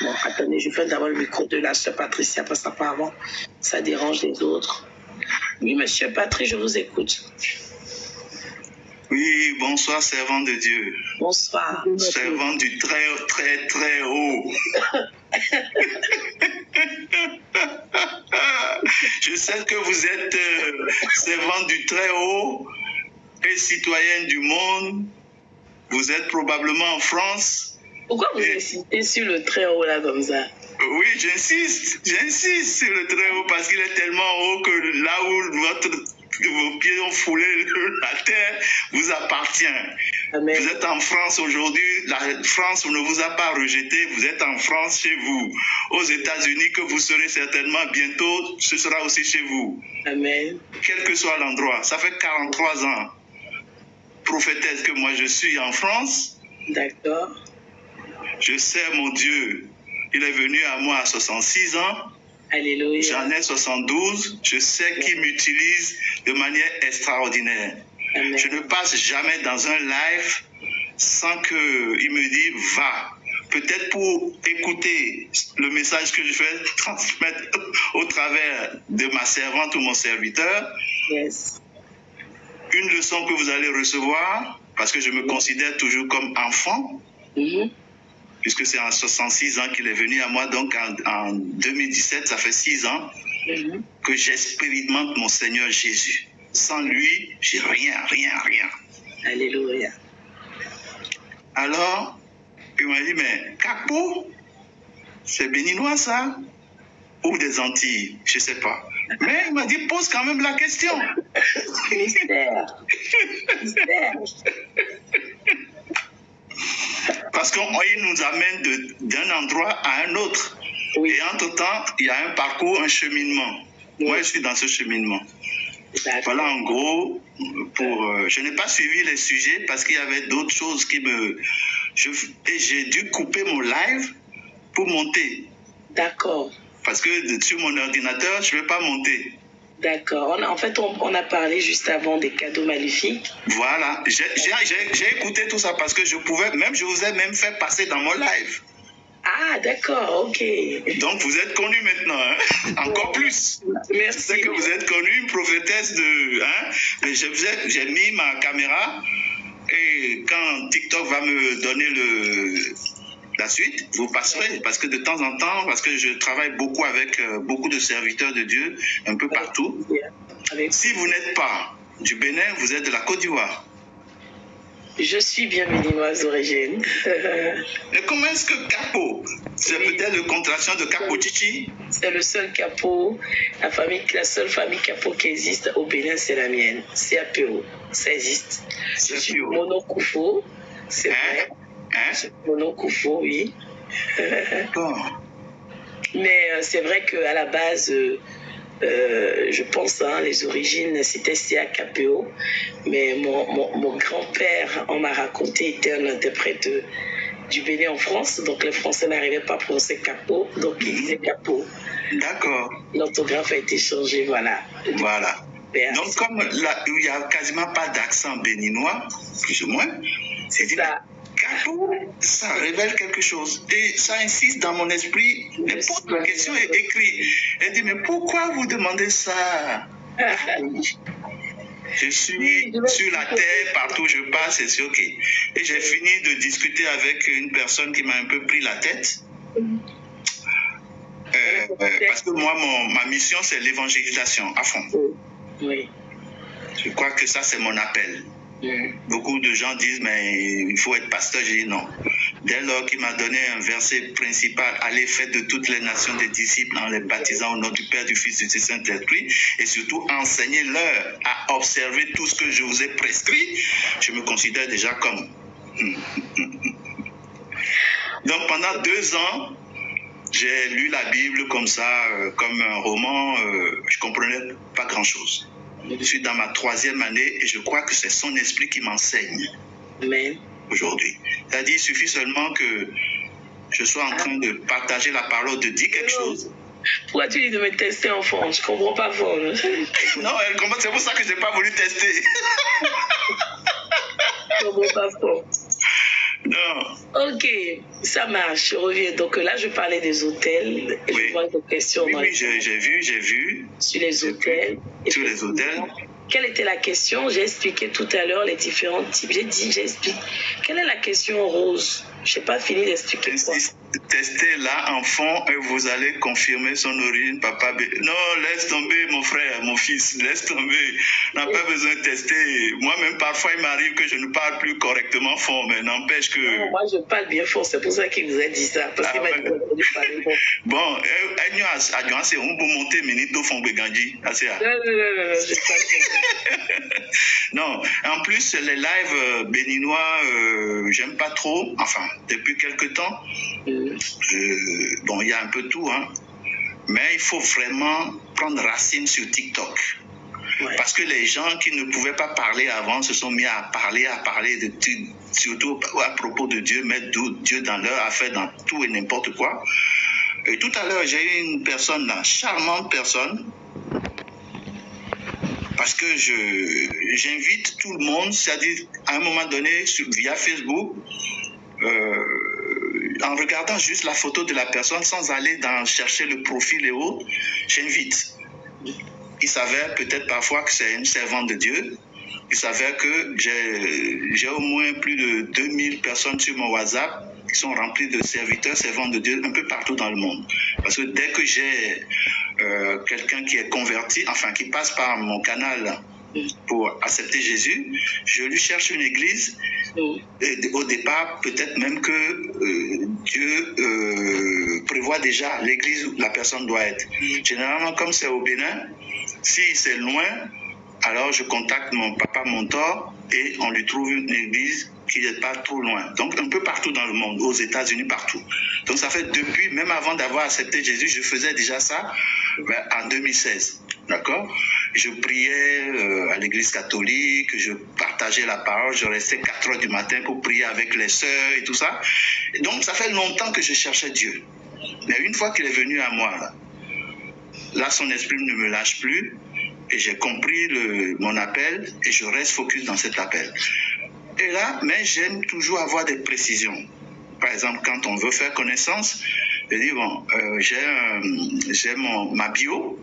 Bon, attendez, je fais d'abord le micro de la sœur Patricia, parce qu'apparemment, ça dérange les autres. Oui, monsieur Patrick, je vous écoute. Oui, bonsoir, servant de Dieu. Bonsoir. Servant du très, très, très haut. Je sais que vous êtes servant du très haut et citoyen du monde. Vous êtes probablement en France. Pourquoi vous insistez sur le très haut là comme ça? Oui, j'insiste sur le très haut parce qu'il est tellement haut que là où vos pieds ont foulé la terre vous appartient. Amen. Vous êtes en France aujourd'hui, la France ne vous a pas rejeté, vous êtes en France chez vous. Aux États-Unis, que vous serez certainement bientôt, ce sera aussi chez vous. Amen. Quel que soit l'endroit, ça fait 43 ans, prophétesse, que moi je suis en France. D'accord. Je sais mon Dieu, il est venu à moi à 66 ans. Alléluia. J'en ai 72. Je sais qu'il m'utilise de manière extraordinaire. Amen. Je ne passe jamais dans un live sans qu'il me dise va. Peut-être pour écouter le message que je vais transmettre au travers de ma servante ou mon serviteur. Yes. Une leçon que vous allez recevoir, parce que je me considère toujours comme enfant, puisque c'est en 66 ans qu'il est venu à moi, donc en 2017, ça fait 6 ans que j'expérimente mon Seigneur Jésus. Sans lui, j'ai rien. Alléluia. Alors, il m'a dit, mais Capo, c'est béninois ça? Ou des Antilles? Je ne sais pas. Mais il m'a dit, pose quand même la question. Mystère. Parce qu'il nous amène d'un endroit à un autre. Oui. Et entre-temps, il y a un parcours, un cheminement. Oui. Moi, je suis dans ce cheminement. Voilà, en gros, je n'ai pas suivi les sujets parce qu'il y avait d'autres choses qui me... Et j'ai dû couper mon live pour monter. D'accord. Parce que sur mon ordinateur, je ne vais pas monter. D'accord. En fait, on a parlé juste avant des cadeaux maléfiques. Voilà. J'ai écouté tout ça parce que je vous ai même fait passer dans mon live. Ah, d'accord, ok. Donc, vous êtes connue maintenant, hein? Encore plus. Merci. C'est que vous êtes connue, une prophétesse de... Hein? J'ai mis ma caméra et quand TikTok va me donner la suite, vous passerez. Parce que de temps en temps, parce que je travaille beaucoup avec beaucoup de serviteurs de Dieu, un peu partout. Si vous n'êtes pas du Bénin, vous êtes de la Côte d'Ivoire. Je suis bien béninoise d'origine. Mais comment est-ce que Capo, c'est peut-être la contraction de Capo Chichi? C'est le seul Capo, la seule famille Capo qui existe au Bénin, c'est la mienne. C'est CAPO, ça existe. Je suis Monokoufo, c'est vrai. Je suis Monokoufo, oui. Bon. Mais c'est vrai qu'à la base... je pense, les origines, c'était CAPO, mais mon grand-père, on m'a raconté, était un interprète du Bénin en France, donc les Français n'arrivaient pas à prononcer Capo, donc ils disaient Capo. D'accord. L'orthographe a été changée, voilà. Voilà. Donc comme là, il n'y a quasiment pas d'accent béninois, plus ou moins, c'est ça. Capo, ça révèle quelque chose. Et ça insiste dans mon esprit. Elle pose la question et écrit. Elle dit, mais pourquoi vous demandez ça? Je suis sur la terre, partout où je passe, et c'est OK. Et j'ai fini de discuter avec une personne qui m'a un peu pris la tête. Parce que moi, ma mission, c'est l'évangélisation à fond. Oui. Je crois que ça, c'est mon appel. Beaucoup de gens disent, mais il faut être pasteur. J'ai dit non. Dès lors qu'il m'a donné un verset principal, allez, faites de toutes les nations des disciples en les baptisant au nom du Père, du Fils et du Saint-Esprit, et surtout enseignez-leur à observer tout ce que je vous ai prescrit, je me considère déjà comme. Donc pendant 2 ans, j'ai lu la Bible comme ça, comme un roman, je ne comprenais pas grand-chose. Je suis dans ma 3e année et je crois que c'est son esprit qui m'enseigne aujourd'hui. C'est-à-dire, il suffit seulement que je sois en train de partager la parole, de dire quelque chose. Pourquoi tu dis de me tester enfant? Je ne comprends pas fort. Non, elle comprend, c'est pour ça que je n'ai pas voulu tester. Je ne comprends pas fort. Non. Ok, ça marche, je reviens. Donc là, je parlais des hôtels. Et je vois des questions. Oui, j'ai vu. Sur les hôtels. Sur les hôtels. Quelle était la question? J'ai expliqué tout à l'heure les différents types. J'explique. Quelle est la question rose? Je n'ai pas fini d'expliquer quoi. Testez là en fond et vous allez confirmer son origine, papa. Non, laisse tomber mon frère, mon fils, laisse tomber. On n'a pas besoin de tester. Moi-même, parfois, il m'arrive que je ne parle plus correctement fond, mais n'empêche que... Non, moi, je parle bien fort, c'est pour ça qu'il vous a dit ça. Parce qu'il m'a dit de parler fort. Bon, c'est un bon monter, minito fond begandji. Non, en plus, les lives béninois, j'aime pas trop. Enfin, depuis quelque temps. Bon, il y a un peu tout, hein. Mais il faut vraiment prendre racine sur TikTok. Ouais. Parce que les gens qui ne pouvaient pas parler avant se sont mis à parler de surtout à propos de Dieu, mettre Dieu dans leur affaire, dans tout et n'importe quoi. Et tout à l'heure, j'ai eu une personne là, charmante personne, parce que j'invite tout le monde, c'est-à-dire à un moment donné, via Facebook, en regardant juste la photo de la personne sans aller chercher le profil et autres, j'invite. Il s'avère peut-être parfois que c'est une servante de Dieu. Il s'avère que j'ai au moins plus de 2000 personnes sur mon WhatsApp qui sont remplies de serviteurs, servantes de Dieu un peu partout dans le monde. Parce que dès que j'ai quelqu'un qui est converti, enfin qui passe par mon canal pour accepter Jésus, je lui cherche une église. Et au départ, peut-être même que Dieu prévoit déjà l'église où la personne doit être. Généralement, comme c'est au Bénin, si c'est loin, alors je contacte mon papa mentor et on lui trouve une église qui n'est pas trop loin. Donc un peu partout dans le monde, aux États-Unis, partout. Donc ça fait depuis, même avant d'avoir accepté Jésus, je faisais déjà ça en 2016. D'accord? Je priais à l'église catholique, je partageais la parole, je restais 4 heures du matin pour prier avec les sœurs et tout ça. Et donc ça fait longtemps que je cherchais Dieu. Mais une fois qu'il est venu à moi, là son esprit ne me lâche plus. Et j'ai compris mon appel et je reste focus dans cet appel. Et là, mais j'aime toujours avoir des précisions. Par exemple, quand on veut faire connaissance, je dis, bon, j'ai ma bio.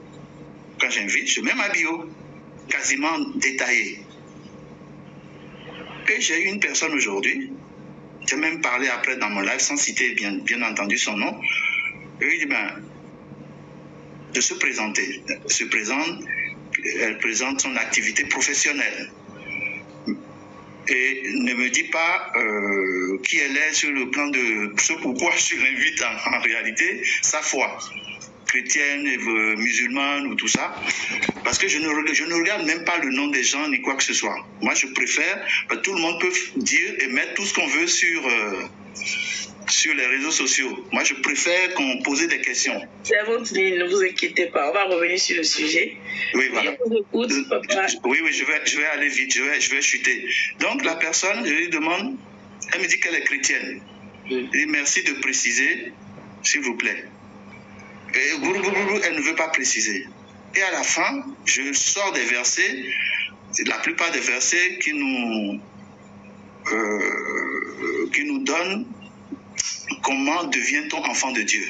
Quand j'invite, je mets ma bio, quasiment détaillée. Et j'ai eu une personne aujourd'hui, j'ai même parlé après dans mon live, sans citer bien entendu son nom, et il dit, de se présenter. Elle présente son activité professionnelle. Et ne me dit pas qui elle est sur le plan de ce pourquoi je l'invite en réalité, sa foi, chrétienne, musulmane ou tout ça. Parce que je ne regarde même pas le nom des gens ni quoi que ce soit. Moi, je préfère, tout le monde peut dire et mettre tout ce qu'on veut sur les réseaux sociaux. Moi, je préfère qu'on pose des questions. C'est à votre ligne, ne vous inquiétez pas. On va revenir sur le sujet. Oui, voilà. Écoute, papa. Oui, je vais aller vite, je vais chuter. Donc, la personne, je lui demande, elle me dit qu'elle est chrétienne. Je dis merci de préciser, s'il vous plaît. Et elle ne veut pas préciser. Et à la fin, je sors des versets, la plupart des versets qui nous donnent comment devient-on enfant de Dieu.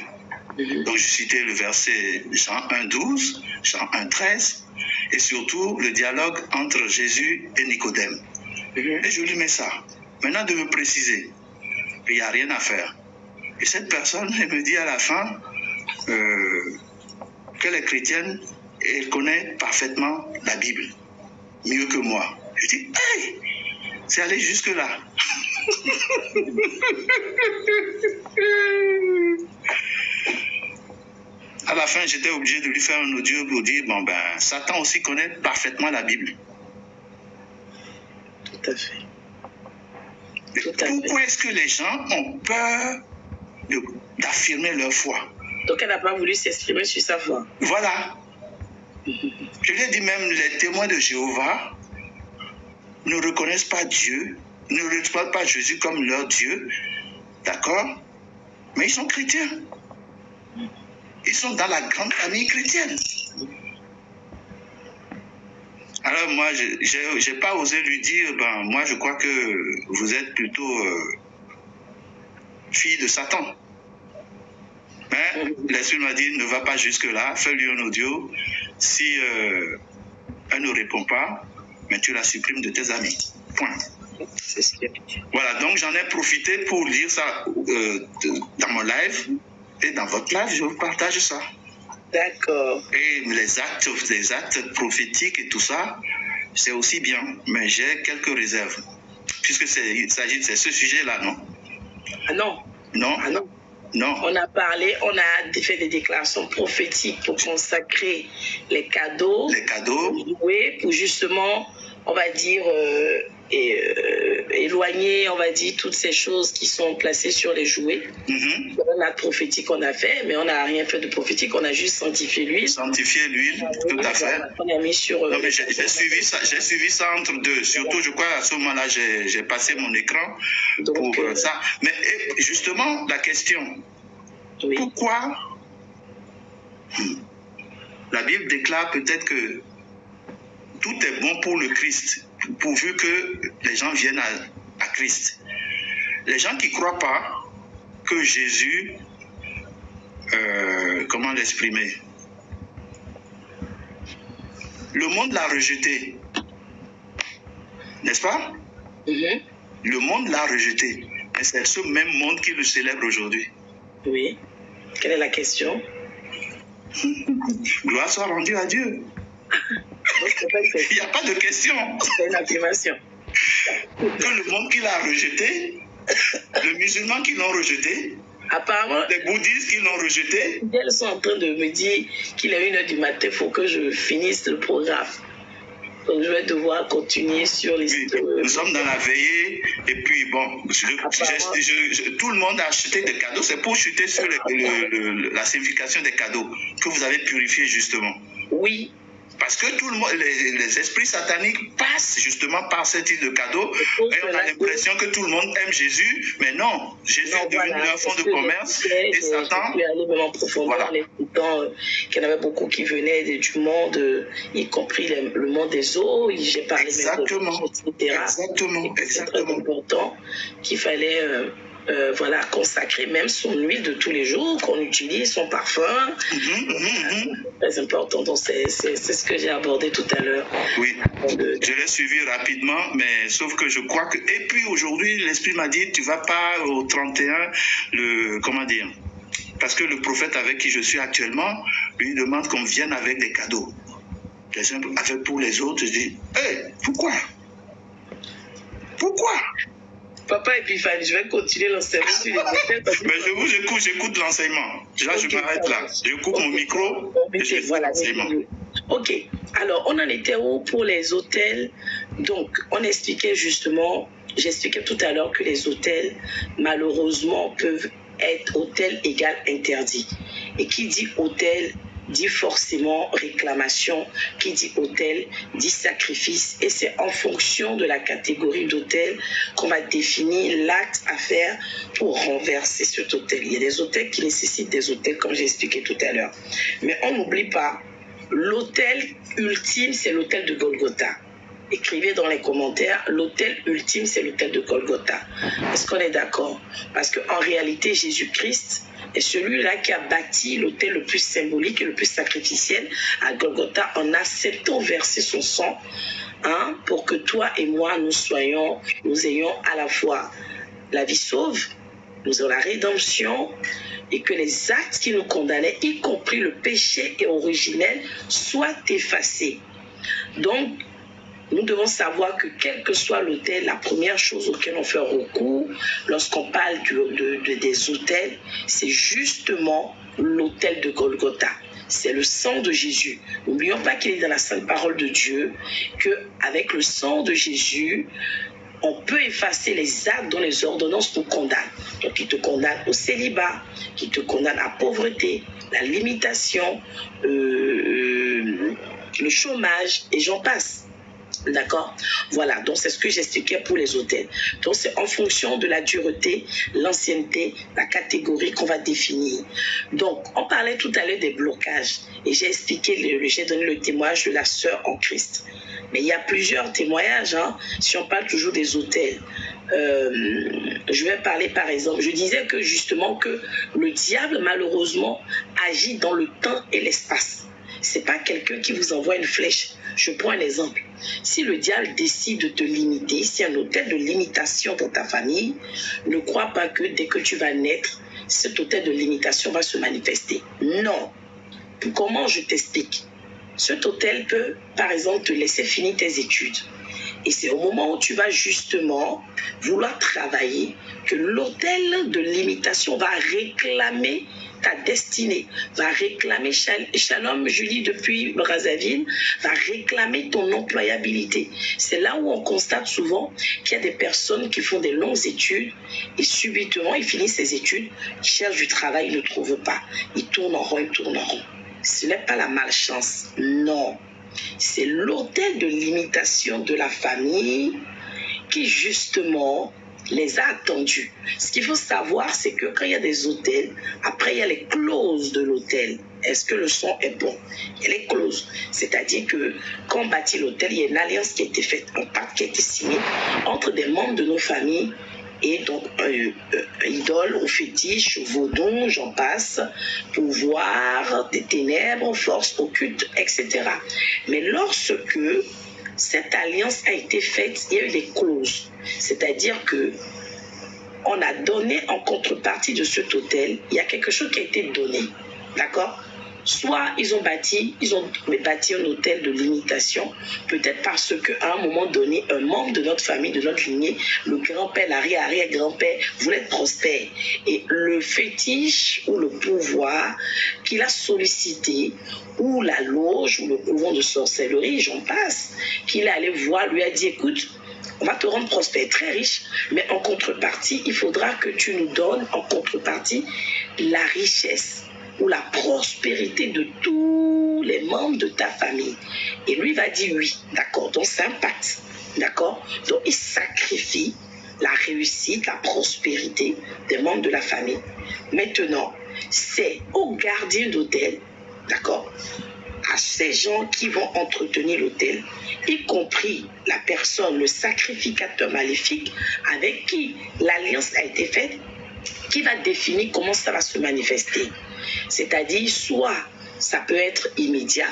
Donc je citais le verset Jean 1,12, Jean 1,13 et surtout le dialogue entre Jésus et Nicodème. Et je lui mets ça. Maintenant de me préciser, il n'y a rien à faire. Et cette personne, elle me dit à la fin qu'elle est chrétienne et elle connaît parfaitement la Bible, mieux que moi. Je dis, hey, c'est allé jusque-là. À la fin, j'étais obligé de lui faire un audio pour dire, Satan aussi connaît parfaitement la Bible. Tout à fait. Pourquoi est-ce que les gens ont peur d'affirmer leur foi? Donc elle n'a pas voulu s'exprimer sur sa foi. Voilà. Je lui ai dit même, les témoins de Jéhovah ne reconnaissent pas Dieu, ne reconnaissent pas Jésus comme leur Dieu, d'accord? Mais ils sont chrétiens. Ils sont dans la grande famille chrétienne. Alors moi, je n'ai pas osé lui dire, moi je crois que vous êtes plutôt fille de Satan. Mais l'Esprit m'a dit, ne va pas jusque-là, fais-lui un audio. Si elle ne répond pas, mais tu la supprimes de tes amis. Point. Voilà, donc j'en ai profité pour lire ça dans mon live. Et dans votre live, je vous partage ça. D'accord. Et les actes prophétiques et tout ça, c'est aussi bien. Mais j'ai quelques réserves. Puisque il s'agit de ce sujet-là, non? Ah non. Non? Ah non. Non. On a parlé, on a fait des déclarations prophétiques pour consacrer les cadeaux. Les cadeaux. Oui, pour justement, on va dire, éloigner, on va dire, toutes ces choses qui sont placées sur les jouets. Mm-hmm. On a prophétique qu'on a fait, mais on n'a rien fait de prophétique, on a juste sanctifié l'huile. Sanctifié l'huile, tout à fait. On a mis sur... non, mais j'ai suivi ça entre deux. Surtout, je crois, à ce moment-là, j'ai passé mon écran pour ça. Mais justement, la question, oui. pourquoi La Bible déclare peut-être que tout est bon pour le Christ, pourvu que les gens viennent à Christ. Les gens qui ne croient pas que Jésus, comment l'exprimer? Le monde l'a rejeté, n'est-ce pas? Le monde l'a rejeté, mais c'est ce même monde qui le célèbre aujourd'hui. Oui. Quelle est la question? Gloire soit rendue à Dieu. Il n'y a pas de question. C'est une affirmation. Que le monde qui l'a rejeté, les musulmans qui l'ont rejeté, apparemment, les bouddhistes qui l'ont rejeté. Elles sont en train de me dire qu'il est 1h du matin, il faut que je finisse le programme. Donc je vais devoir continuer sur l'histoire. Oui, nous sommes dans la veillée et puis bon, tout le monde a acheté des cadeaux. C'est pour chuter sur la signification des cadeaux que vous avez purifié justement. Oui. Parce que tout le monde, les esprits sataniques passent justement par ce type de cadeaux et on a l'impression que tout le monde aime Jésus, mais non, Jésus est devenu un fonds de commerce et Satan. Je suis allé même en profondeur en écoutant qu'il y en avait beaucoup qui venaient du monde, y compris le monde des eaux. J'ai parlé exactement, de etc. Exactement. C'est très important qu'il fallait consacrer même son huile de tous les jours qu'on utilise, son parfum. Très important. Donc c'est ce que j'ai abordé tout à l'heure. Oui, je l'ai suivi rapidement, mais sauf que je crois que... Et puis aujourd'hui, l'Esprit m'a dit, tu vas pas au 31, comment dire, parce que le prophète avec qui je suis actuellement, lui demande qu'on vienne avec des cadeaux. Pour les autres, je dis, pourquoi? Papa Epiphanie, je vais continuer l'enseignement sur les hôtels. Mais j'écoute l'enseignement. Là, je m'arrête là. Je coupe mon micro et je fais l'enseignement. Ok. Alors, on en était où pour les hôtels? Donc, on expliquait justement, j'expliquais tout à l'heure que les hôtels, malheureusement, peuvent être hôtel égal interdit. Et qui dit hôtel dit forcément réclamation, qui dit hôtel dit sacrifice, et c'est en fonction de la catégorie d'hôtel qu'on va définir l'acte à faire pour renverser cet hôtel. Il y a des hôtels qui nécessitent des hôtels, comme j'ai expliqué tout à l'heure. Mais on n'oublie pas, l'hôtel ultime, c'est l'hôtel de Golgotha. Écrivez dans les commentaires, l'hôtel ultime, c'est l'hôtel de Golgotha. Est-ce qu'on est d'accord? Parce qu'en réalité, Jésus-Christ est celui-là qui a bâti l'autel le plus symbolique et le plus sacrificiel à Golgotha en acceptant verser son sang pour que toi et moi, nous ayons à la fois la vie sauve, nous ayons la rédemption et que les actes qui nous condamnaient, y compris le péché originel, soient effacés. Donc, nous devons savoir que quel que soit l'autel, la première chose auquel on fait recours lorsqu'on parle des autels, c'est justement l'autel de Golgotha. C'est le sang de Jésus. N'oublions pas qu'il est dans la sainte parole de Dieu, qu'avec le sang de Jésus, on peut effacer les actes dont les ordonnances nous condamnent. Donc, qui te condamne au célibat, qui te condamne à la pauvreté, la limitation, le chômage, et j'en passe. D'accord? Voilà, donc c'est ce que j'expliquais pour les hôtels. Donc c'est en fonction de la dureté, l'ancienneté, la catégorie qu'on va définir. Donc, on parlait tout à l'heure des blocages et j'ai expliqué, j'ai donné le témoignage de la sœur en Christ. Mais il y a plusieurs témoignages, si on parle toujours des hôtels. Je vais parler par exemple, je disais que justement que le diable malheureusement agit dans le temps et l'espace. C'est pas quelqu'un qui vous envoie une flèche. Je prends un exemple. Si le diable décide de te limiter, si un hôtel de limitation dans ta famille, ne crois pas que dès que tu vas naître, cet hôtel de limitation va se manifester. Non. Comment je t'explique? Cet hôtel peut, par exemple, te laisser finir tes études. Et c'est au moment où tu vas justement vouloir travailler que l'hôtel de limitation va réclamer ta destinée, va réclamer Shalom Julie depuis Brazzaville, va réclamer ton employabilité. C'est là où on constate souvent qu'il y a des personnes qui font des longues études et subitement ils finissent ces études, ils cherchent du travail, ils ne trouvent pas. Ils tournent en rond, ils tournent en rond. Ce n'est pas la malchance, non. C'est l'hôtel de limitation de la famille qui justement les a attendus. Ce qu'il faut savoir, c'est que quand il y a des hôtels, après il y a les clauses de l'hôtel. Est-ce que le son est bon? Elle est close. C'est-à-dire que quand on bâtit l'hôtel, il y a une alliance qui a été faite, un pacte qui a été signé entre des membres de nos familles et donc idole ou fétiche, vaudon, j'en passe, pouvoir des ténèbres, force occulte, etc. Mais lorsque cette alliance a été faite, il y a eu des clauses. C'est-à-dire que on a donné en contrepartie de cet hôtel, il y a quelque chose qui a été donné. D'accord? Soit ils ont bâti un hôtel de limitation, peut-être parce qu'à un moment donné, un membre de notre famille, de notre lignée, le grand-père, l'arrière-arrière-grand-père, voulait être prospère. Et le fétiche ou le pouvoir qu'il a sollicité, ou la loge, ou le couvent de sorcellerie, j'en passe, qu'il est allé voir, lui a dit, écoute, on va te rendre prospère, très riche, mais en contrepartie, il faudra que tu nous donnes en contrepartie la richesse ou la prospérité de tous les membres de ta famille. Et lui va dire oui, d'accord, donc c'est un pacte, d'accord? Donc il sacrifie la réussite, la prospérité des membres de la famille. Maintenant, c'est aux gardiens d'hôtel, d'accord, à ces gens qui vont entretenir l'hôtel, y compris la personne, le sacrificateur maléfique avec qui l'alliance a été faite, qui va définir comment ça va se manifester. C'est-à-dire, soit ça peut être immédiat,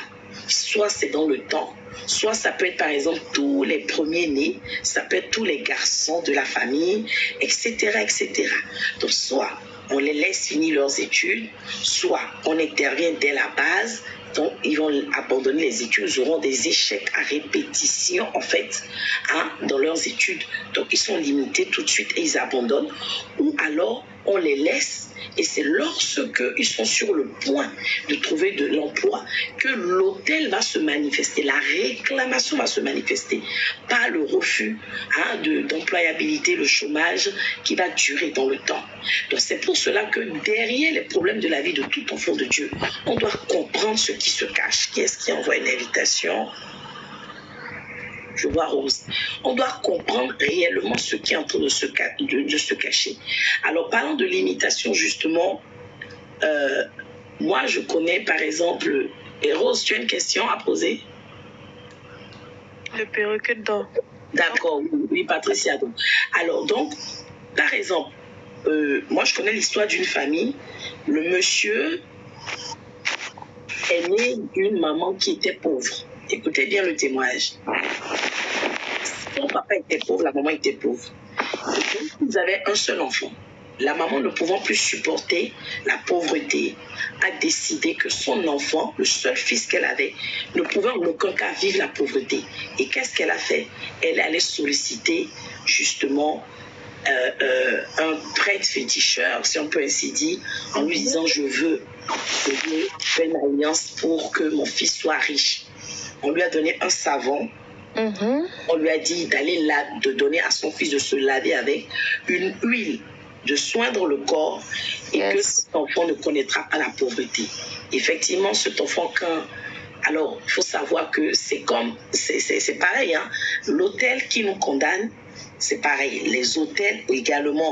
soit c'est dans le temps, soit ça peut être par exemple tous les premiers-nés, ça peut être tous les garçons de la famille, etc., etc. Donc, soit on les laisse finir leurs études, soit on intervient dès la base. Donc, ils vont abandonner les études, ils auront des échecs à répétition, en fait, dans leurs études. Donc, ils sont limités tout de suite et ils abandonnent. Ou alors, on les laisse et c'est lorsqu'ils sont sur le point de trouver de l'emploi que l'hôtel va se manifester, la réclamation va se manifester, pas le refus d'employabilité, le chômage qui va durer dans le temps. Donc, c'est pour cela que derrière les problèmes de la vie de tout enfant de Dieu, on doit comprendre ce qui se cache. Qui est-ce qui envoie une invitation? Je vois Rose. On doit comprendre réellement ce qui est en train de se cacher. Alors, parlant de limitation, justement, moi, je connais, par exemple, et Rose, tu as une question à poser? Le perroquet d'or. D'accord, oui, Patricia. Alors, donc, par exemple, moi, je connais l'histoire d'une famille. Le monsieur est né d'une maman qui était pauvre. Écoutez bien le témoignage. Son papa était pauvre, la maman était pauvre. Et donc, ils avaient un seul enfant. La maman, ne pouvant plus supporter la pauvreté, a décidé que son enfant, le seul fils qu'elle avait, ne pouvait en aucun cas vivre la pauvreté. Et qu'est-ce qu'elle a fait? Elle allait solliciter justement un prêtre féticheur, si on peut ainsi dire, en lui disant je veux faire une alliance pour que mon fils soit riche. On lui a donné un savon. On lui a dit de donner à son fils de se laver avec une huile, de soindre le corps et que cet enfant ne connaîtra pas la pauvreté. Effectivement, cet enfant, alors, il faut savoir que c'est pareil, hein. L'hôtel qui nous condamne, c'est pareil. Les hôtels également